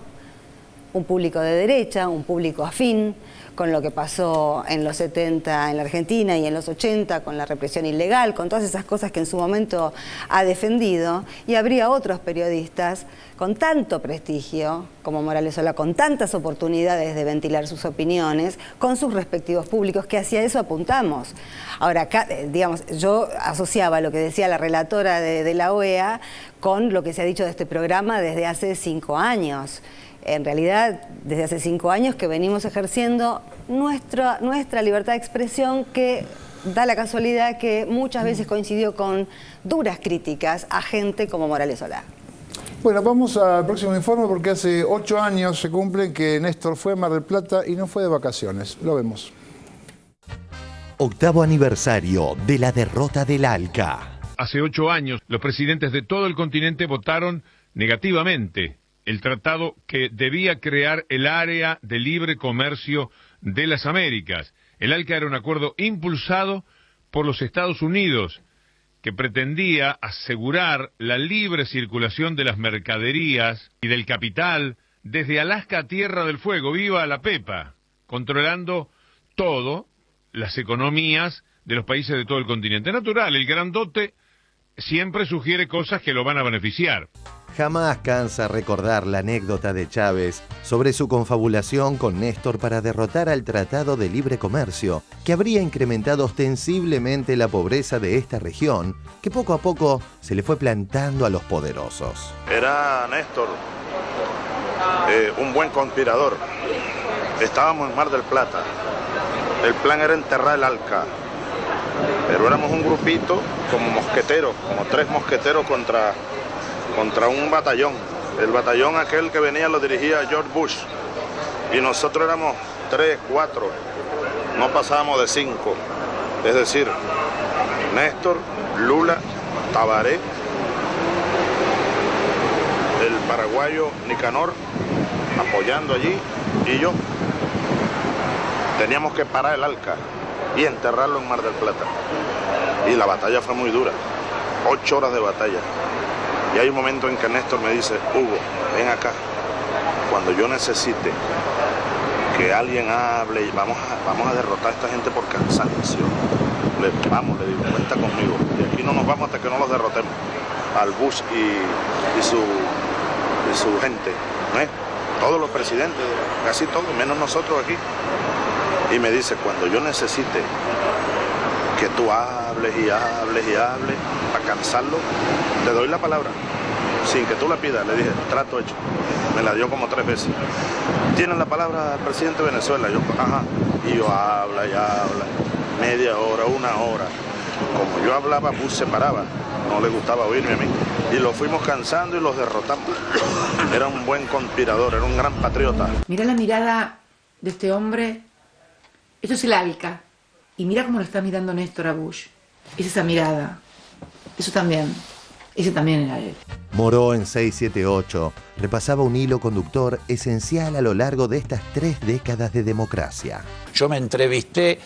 un público de derecha, un público afín con lo que pasó en los 70 en la Argentina y en los 80 con la represión ilegal, con todas esas cosas que en su momento ha defendido, y habría otros periodistas con tanto prestigio como Morales Solá, con tantas oportunidades de ventilar sus opiniones, con sus respectivos públicos, que hacia eso apuntamos. Ahora, acá, digamos, yo asociaba lo que decía la relatora de la OEA con lo que se ha dicho de este programa desde hace 5 años. En realidad, desde hace 5 años que venimos ejerciendo nuestra libertad de expresión, que da la casualidad que muchas veces coincidió con duras críticas a gente como Morales Solá. Bueno, vamos al próximo informe porque hace 8 años se cumplen que Néstor fue a Mar del Plata y no fue de vacaciones. Lo vemos. 8º aniversario de la derrota del ALCA. Hace 8 años, los presidentes de todo el continente votaron negativamente el tratado que debía crear el Área de Libre Comercio de las Américas. El ALCA era un acuerdo impulsado por los Estados Unidos que pretendía asegurar la libre circulación de las mercaderías y del capital desde Alaska a Tierra del Fuego, viva la Pepa, controlando todo, las economías de los países de todo el continente. Natural, el grandote siempre sugiere cosas que lo van a beneficiar. Jamás cansa recordar la anécdota de Chávez sobre su confabulación con Néstor para derrotar al Tratado de Libre Comercio, que habría incrementado ostensiblemente la pobreza de esta región, que poco a poco se le fue plantando a los poderosos. Era Néstor un buen conspirador. Estábamos en Mar del Plata. El plan era enterrar el ALCA, pero éramos un grupito como mosqueteros, como 3 mosqueteros contra un batallón. El batallón aquel que venía lo dirigía George Bush y nosotros éramos 3, 4, no pasábamos de 5, es decir, Néstor, Lula, Tabaré, el paraguayo Nicanor apoyando allí y yo. Teníamos que parar el ALCA y enterrarlo en Mar del Plata, y la batalla fue muy dura, 8 horas de batalla. Y hay un momento en que Néstor me dice: Hugo, ven acá, cuando yo necesite que alguien hable, vamos a derrotar a esta gente por cansancio. Le digo, cuenta conmigo. Y aquí no nos vamos hasta que no los derrotemos. Al Bush y su gente, ¿eh? Todos los presidentes, casi todos, menos nosotros aquí. Y me dice, cuando yo necesite que tú hables y hables y hables, para cansarlo, te doy la palabra, sin que tú la pidas. Le dije, trato hecho. Me la dio como 3 veces. ¿Tienen la palabra el presidente de Venezuela? Yo, ajá. Y yo habla y habla, media hora, 1 hora. Como yo hablaba, Bush se paraba. No le gustaba oírme a mí. Y lo fuimos cansando y los derrotamos. Era un buen conspirador, era un gran patriota. Mira la mirada de este hombre. Esto es el ALCA. Y mira cómo lo está mirando Néstor a Bush. Es esa mirada. Eso también. Ese también era él. Moró en 678 repasaba un hilo conductor esencial a lo largo de estas 3 décadas de democracia. Yo me entrevisté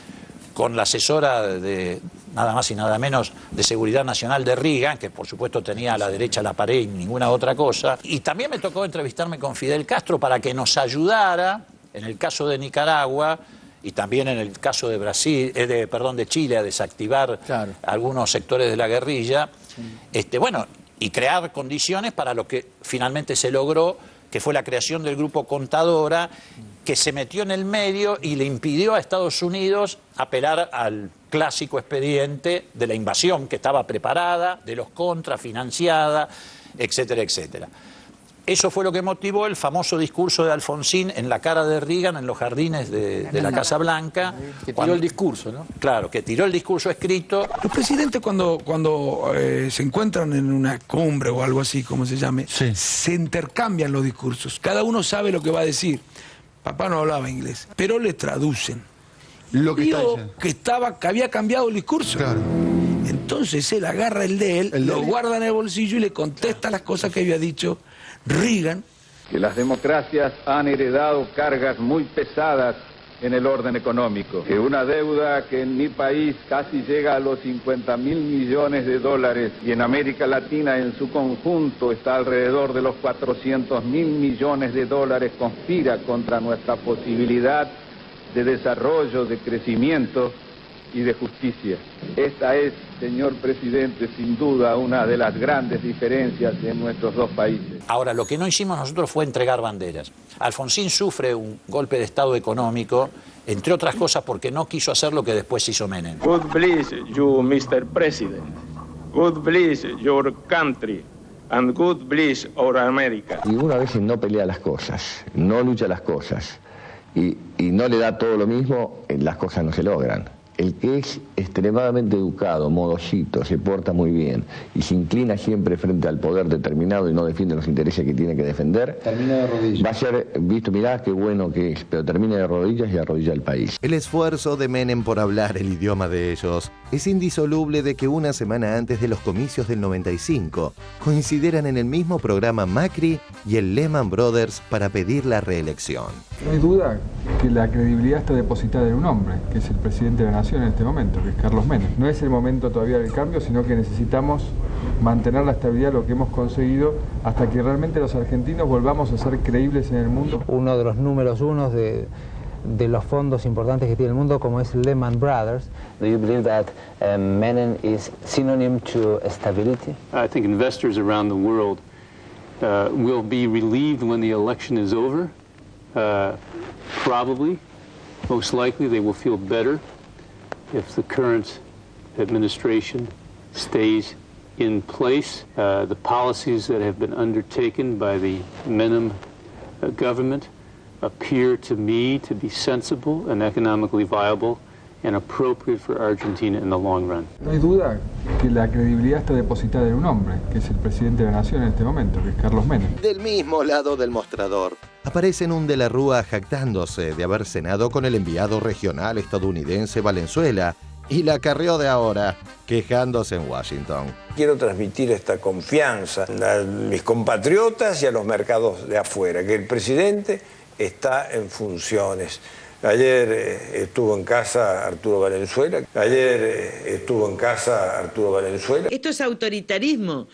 con la asesora de nada más y nada menos de Seguridad Nacional de Reagan, que por supuesto tenía a la derecha la pared y ninguna otra cosa. Y también me tocó entrevistarme con Fidel Castro para que nos ayudara En el caso de Nicaragua y también en el caso de Brasil, de Chile, a desactivar algunos sectores de la guerrilla, bueno, y crear condiciones para lo que finalmente se logró, que fue la creación del grupo Contadora, que se metió en el medio y le impidió a Estados Unidos apelar al clásico expediente de la invasión que estaba preparada, de los contras, financiada, etcétera, etcétera. Eso fue lo que motivó el famoso discurso de Alfonsín en la cara de Reagan en los jardines de la Casa Blanca. Que tiró el discurso, ¿no? Claro, que tiró el discurso escrito. Los presidentes cuando se encuentran en una cumbre o algo así, como se llame, se intercambian los discursos. Cada uno sabe lo que va a decir. Papá no hablaba inglés, pero le traducen. Lo que dijo que había cambiado el discurso. Claro. Entonces él agarra el de él, lo guarda en el bolsillo y le contesta las cosas que había dicho Reagan. Que las democracias han heredado cargas muy pesadas en el orden económico, que una deuda que en mi país casi llega a los 50.000 millones de dólares y en América Latina en su conjunto está alrededor de los 400.000 millones de dólares, conspira contra nuestra posibilidad de desarrollo, de crecimiento y de justicia. Esta es, señor presidente, sin duda una de las grandes diferencias en nuestros dos países. Ahora, lo que no hicimos nosotros fue entregar banderas. Alfonsín sufre un golpe de Estado económico, entre otras cosas porque no quiso hacer lo que después hizo Menem. God bless you, Mr. President. God bless your country. And God bless our America. Y uno a veces no pelea las cosas, no lucha las cosas y no le da todo lo mismo, las cosas no se logran. El que es extremadamente educado, modosito, se porta muy bien y se inclina siempre frente al poder determinado y no defiende los intereses que tiene que defender, termina de rodillas. Va a ser visto, mirá qué bueno que es, pero termina de rodillas y arrodilla al país. El esfuerzo de Menem por hablar el idioma de ellos es indisoluble de que una semana antes de los comicios del 95 coincidieran en el mismo programa Macri y el Lehman Brothers para pedir la reelección. No hay duda que la credibilidad está depositada en un hombre, que es el presidente de la nación en este momento, que es Carlos Menem. No es el momento todavía del cambio, sino que necesitamos mantener la estabilidad, lo que hemos conseguido, hasta que realmente los argentinos volvamos a ser creíbles en el mundo. Uno de los números uno de los fondos importantes que tiene el mundo, como es Lehman Brothers. Do you believe that Menem is synonym to stability? I think investors around the world will be relieved when the election is over. Probably, most likely, they will feel better if the current administration stays in place. The policies that have been undertaken by the Menem government appear to me to be sensible and economically viable and appropriate for Argentina in the long run. No hay duda que la credibilidad está depositada en un hombre, que es el presidente de la nación en este momento, que es Carlos Menem. Del mismo lado del mostrador, aparece un de la Rúa jactándose de haber cenado con el enviado regional estadounidense Valenzuela y la Carrió de ahora, quejándose en Washington. Quiero transmitir esta confianza a mis compatriotas y a los mercados de afuera, que el presidente está en funciones. Ayer estuvo en casa Arturo Valenzuela. Esto es autoritarismo.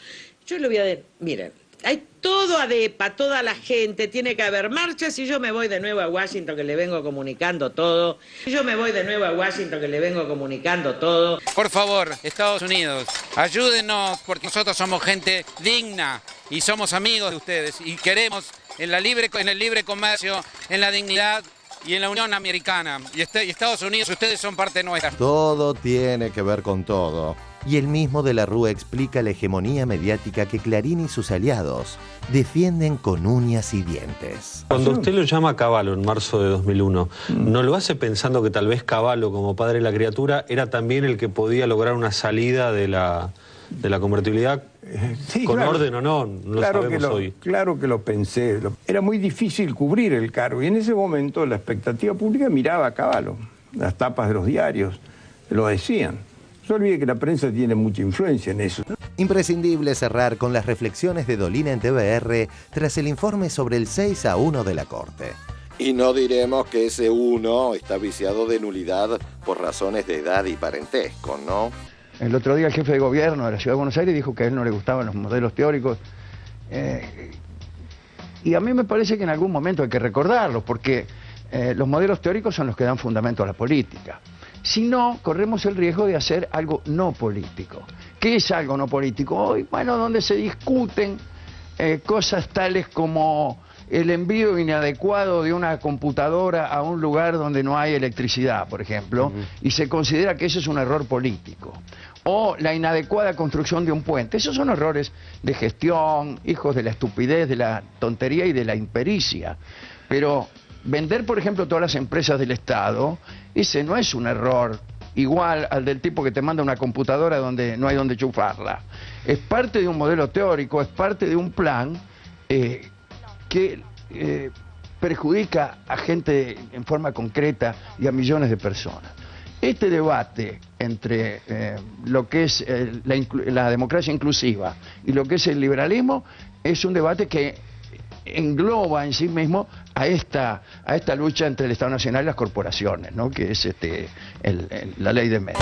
Yo le voy a decir, miren, hay todo ADEPA, toda la gente, tiene que haber marchas y yo me voy de nuevo a Washington que le vengo comunicando todo. Por favor, Estados Unidos, ayúdenos porque nosotros somos gente digna y somos amigos de ustedes y queremos en el libre comercio, en la dignidad y en la Unión Americana. Y Estados Unidos, ustedes son parte nuestra. Todo tiene que ver con todo. Y el mismo de la Rúa explica la hegemonía mediática que Clarín y sus aliados defienden con uñas y dientes. Cuando usted lo llama Cavallo en marzo de 2001, ¿no lo hace pensando que tal vez Cavallo, como padre de la criatura, era también el que podía lograr una salida de la convertibilidad? Sí, ¿Con claro, orden o no? No claro sabemos hoy. Claro que lo pensé. Era muy difícil cubrir el cargo y en ese momento la expectativa pública miraba a Cavallo. Las tapas de los diarios lo decían. No se olvide que la prensa tiene mucha influencia en eso. Imprescindible cerrar con las reflexiones de Dolina en TVR tras el informe sobre el 6-1 de la Corte. Y no diremos que ese 1 está viciado de nulidad por razones de edad y parentesco, ¿no? El otro día el jefe de gobierno de la Ciudad de Buenos Aires dijo que a él no le gustaban los modelos teóricos. Y a mí me parece que en algún momento hay que recordarlos, porque los modelos teóricos son los que dan fundamento a la política. Si no, corremos el riesgo de hacer algo no político. ¿Qué es algo no político? Hoy, bueno, donde se discuten cosas tales como el envío inadecuado de una computadora a un lugar donde no hay electricidad, por ejemplo, y se considera que eso es un error político. O la inadecuada construcción de un puente. Esos son errores de gestión, hijos de la estupidez, de la tontería y de la impericia. Pero vender, por ejemplo, todas las empresas del Estado, ese no es un error igual al del tipo que te manda una computadora donde no hay donde enchufarla. Es parte de un modelo teórico, es parte de un plan que perjudica a gente en forma concreta y a millones de personas. Este debate entre lo que es la democracia inclusiva y lo que es el liberalismo es un debate que engloba en sí mismo a esta lucha entre el Estado Nacional y las corporaciones, ¿no? Que es la ley de medios.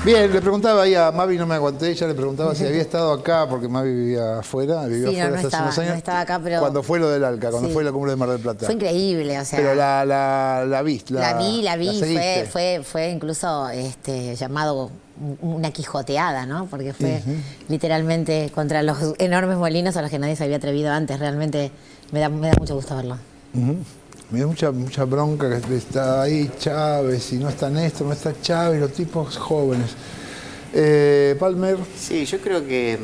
Bien, le preguntaba ahí a Mavi, no me aguanté, ya le preguntaba si había estado acá, porque Mavi vivía afuera, hace unos años. No estaba acá, pero... Cuando fue lo del ALCA, cuando fue la cumbre de Mar del Plata. Fue increíble, o sea... Pero la viste, la vi, fue incluso llamado una quijoteada, ¿no? Porque fue literalmente contra los enormes molinos a los que nadie se había atrevido antes. Realmente me da mucho gusto verlo. Me da mucha bronca que está ahí Chávez, y no está Néstor, no está Chávez, los tipos jóvenes. Palmer. Sí, yo creo que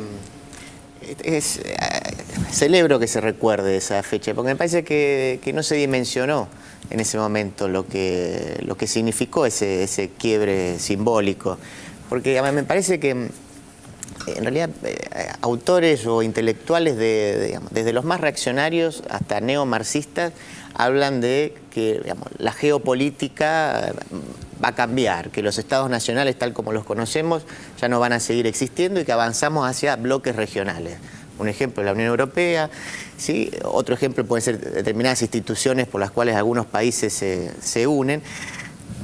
celebro que se recuerde esa fecha, porque me parece que no se dimensionó en ese momento lo que significó ese quiebre simbólico. Porque me parece que en realidad autores o intelectuales desde los más reaccionarios hasta neomarxistas hablan de que la geopolítica va a cambiar, que los estados nacionales tal como los conocemos ya no van a seguir existiendo y que avanzamos hacia bloques regionales. Un ejemplo es la Unión Europea, ¿sí? Otro ejemplo pueden ser determinadas instituciones por las cuales algunos países se unen.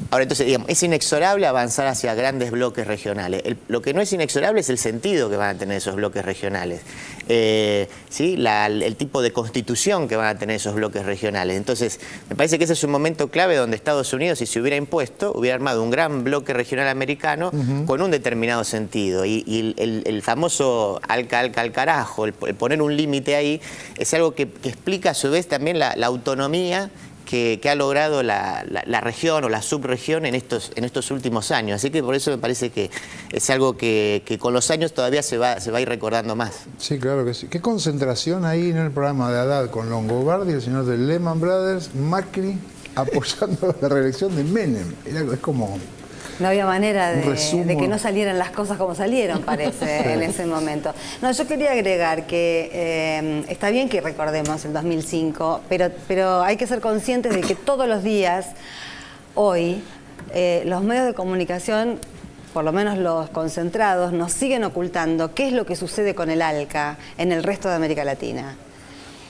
Ahora, entonces, digamos, es inexorable avanzar hacia grandes bloques regionales. Lo que no es inexorable es el sentido que van a tener esos bloques regionales. ¿Sí? El tipo de constitución que van a tener esos bloques regionales. Entonces, me parece que ese es un momento clave donde Estados Unidos, si se hubiera impuesto, hubiera armado un gran bloque regional americano con un determinado sentido. Y el famoso al carajo, el poner un límite ahí, es algo que explica a su vez también la autonomía que ha logrado la región o la subregión en estos últimos años. Así que por eso me parece que es algo que con los años todavía se va a ir recordando más. Sí, claro que sí. ¿Qué concentración ahí en el programa de Haddad con Longobardi, el señor de Lehman Brothers, Macri apoyando la reelección de Menem? Es como... No había manera de que no salieran las cosas como salieron, parece, en ese momento. No, yo quería agregar que está bien que recordemos el 2005, pero hay que ser conscientes de que todos los días, hoy, los medios de comunicación, por lo menos los concentrados, nos siguen ocultando qué es lo que sucede con el ALCA en el resto de América Latina.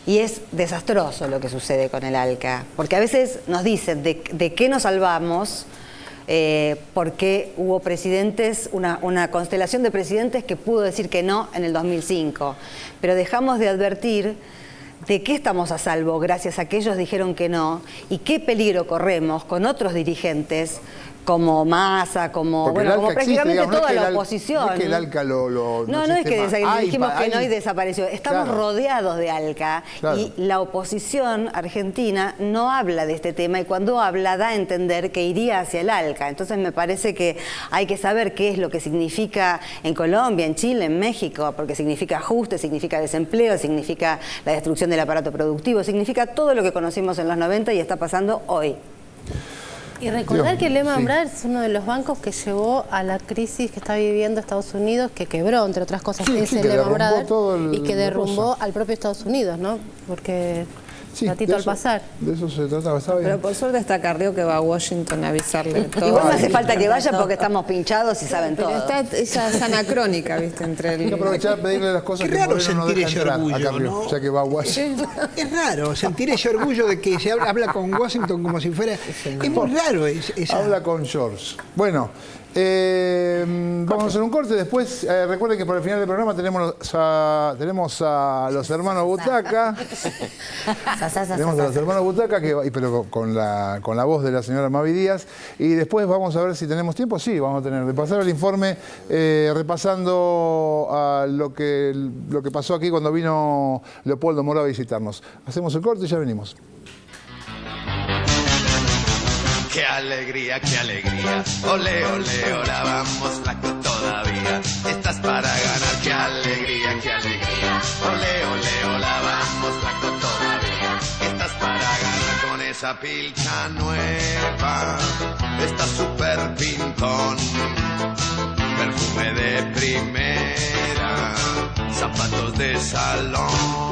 Y es desastroso lo que sucede con el ALCA, porque a veces nos dicen de qué nos salvamos, porque hubo presidentes, una constelación de presidentes que pudo decir que no en el 2005. Pero dejamos de advertir de qué estamos a salvo gracias a que ellos dijeron que no y qué peligro corremos con otros dirigentes como Massa, como prácticamente toda la oposición. No es que el ALCA no es que dijimos que no y desapareció. Estamos rodeados de ALCA y la oposición argentina no habla de este tema y cuando habla da a entender que iría hacia el ALCA. Entonces me parece que hay que saber qué es lo que significa en Colombia, en Chile, en México, porque significa ajuste, significa desempleo, significa la destrucción del aparato productivo, significa todo lo que conocimos en los 90 y está pasando hoy. Y recordar que Lehman Brothers es uno de los bancos que llevó a la crisis que está viviendo Estados Unidos, que quebró, entre otras cosas, ese Lehman Brothers, y que derrumbó al propio Estados Unidos, ¿no? Porque ratito al pasar. De eso se trataba, ¿está bien? Pero por suerte está Carrió que va a Washington a avisarle todo. Igual no hace falta que vaya porque estamos pinchados y saben todo. Pero esa es anacrónica, ¿viste? Entre el... Hay que aprovechar a pedirle las cosas que Moreno no deja entrar a Carrió, ya que va a Washington. Es raro sentir ese orgullo de que se habla con Washington como si fuera... Es muy raro. Habla con George. Bueno, Vamos a hacer un corte. Después, recuerden que por el final del programa tenemos a los hermanos Butaca. Tenemos a los hermanos Butaca, pero con la voz de la señora Mavi Díaz. Y después vamos a ver si tenemos tiempo. Sí, vamos a tener de pasar el informe repasando a lo que pasó aquí cuando vino Leopoldo Moro a visitarnos. Hacemos el corte y ya venimos. ¡Qué alegría, qué alegría! Ole, ole, ahora vamos flaco todavía. Estás para ganar, qué alegría, qué alegría. Ole, ole, ahora vamos flaco todavía. Estás para ganar con esa pilcha nueva. Estás súper pintón. Perfume de primera. Zapatos de salón.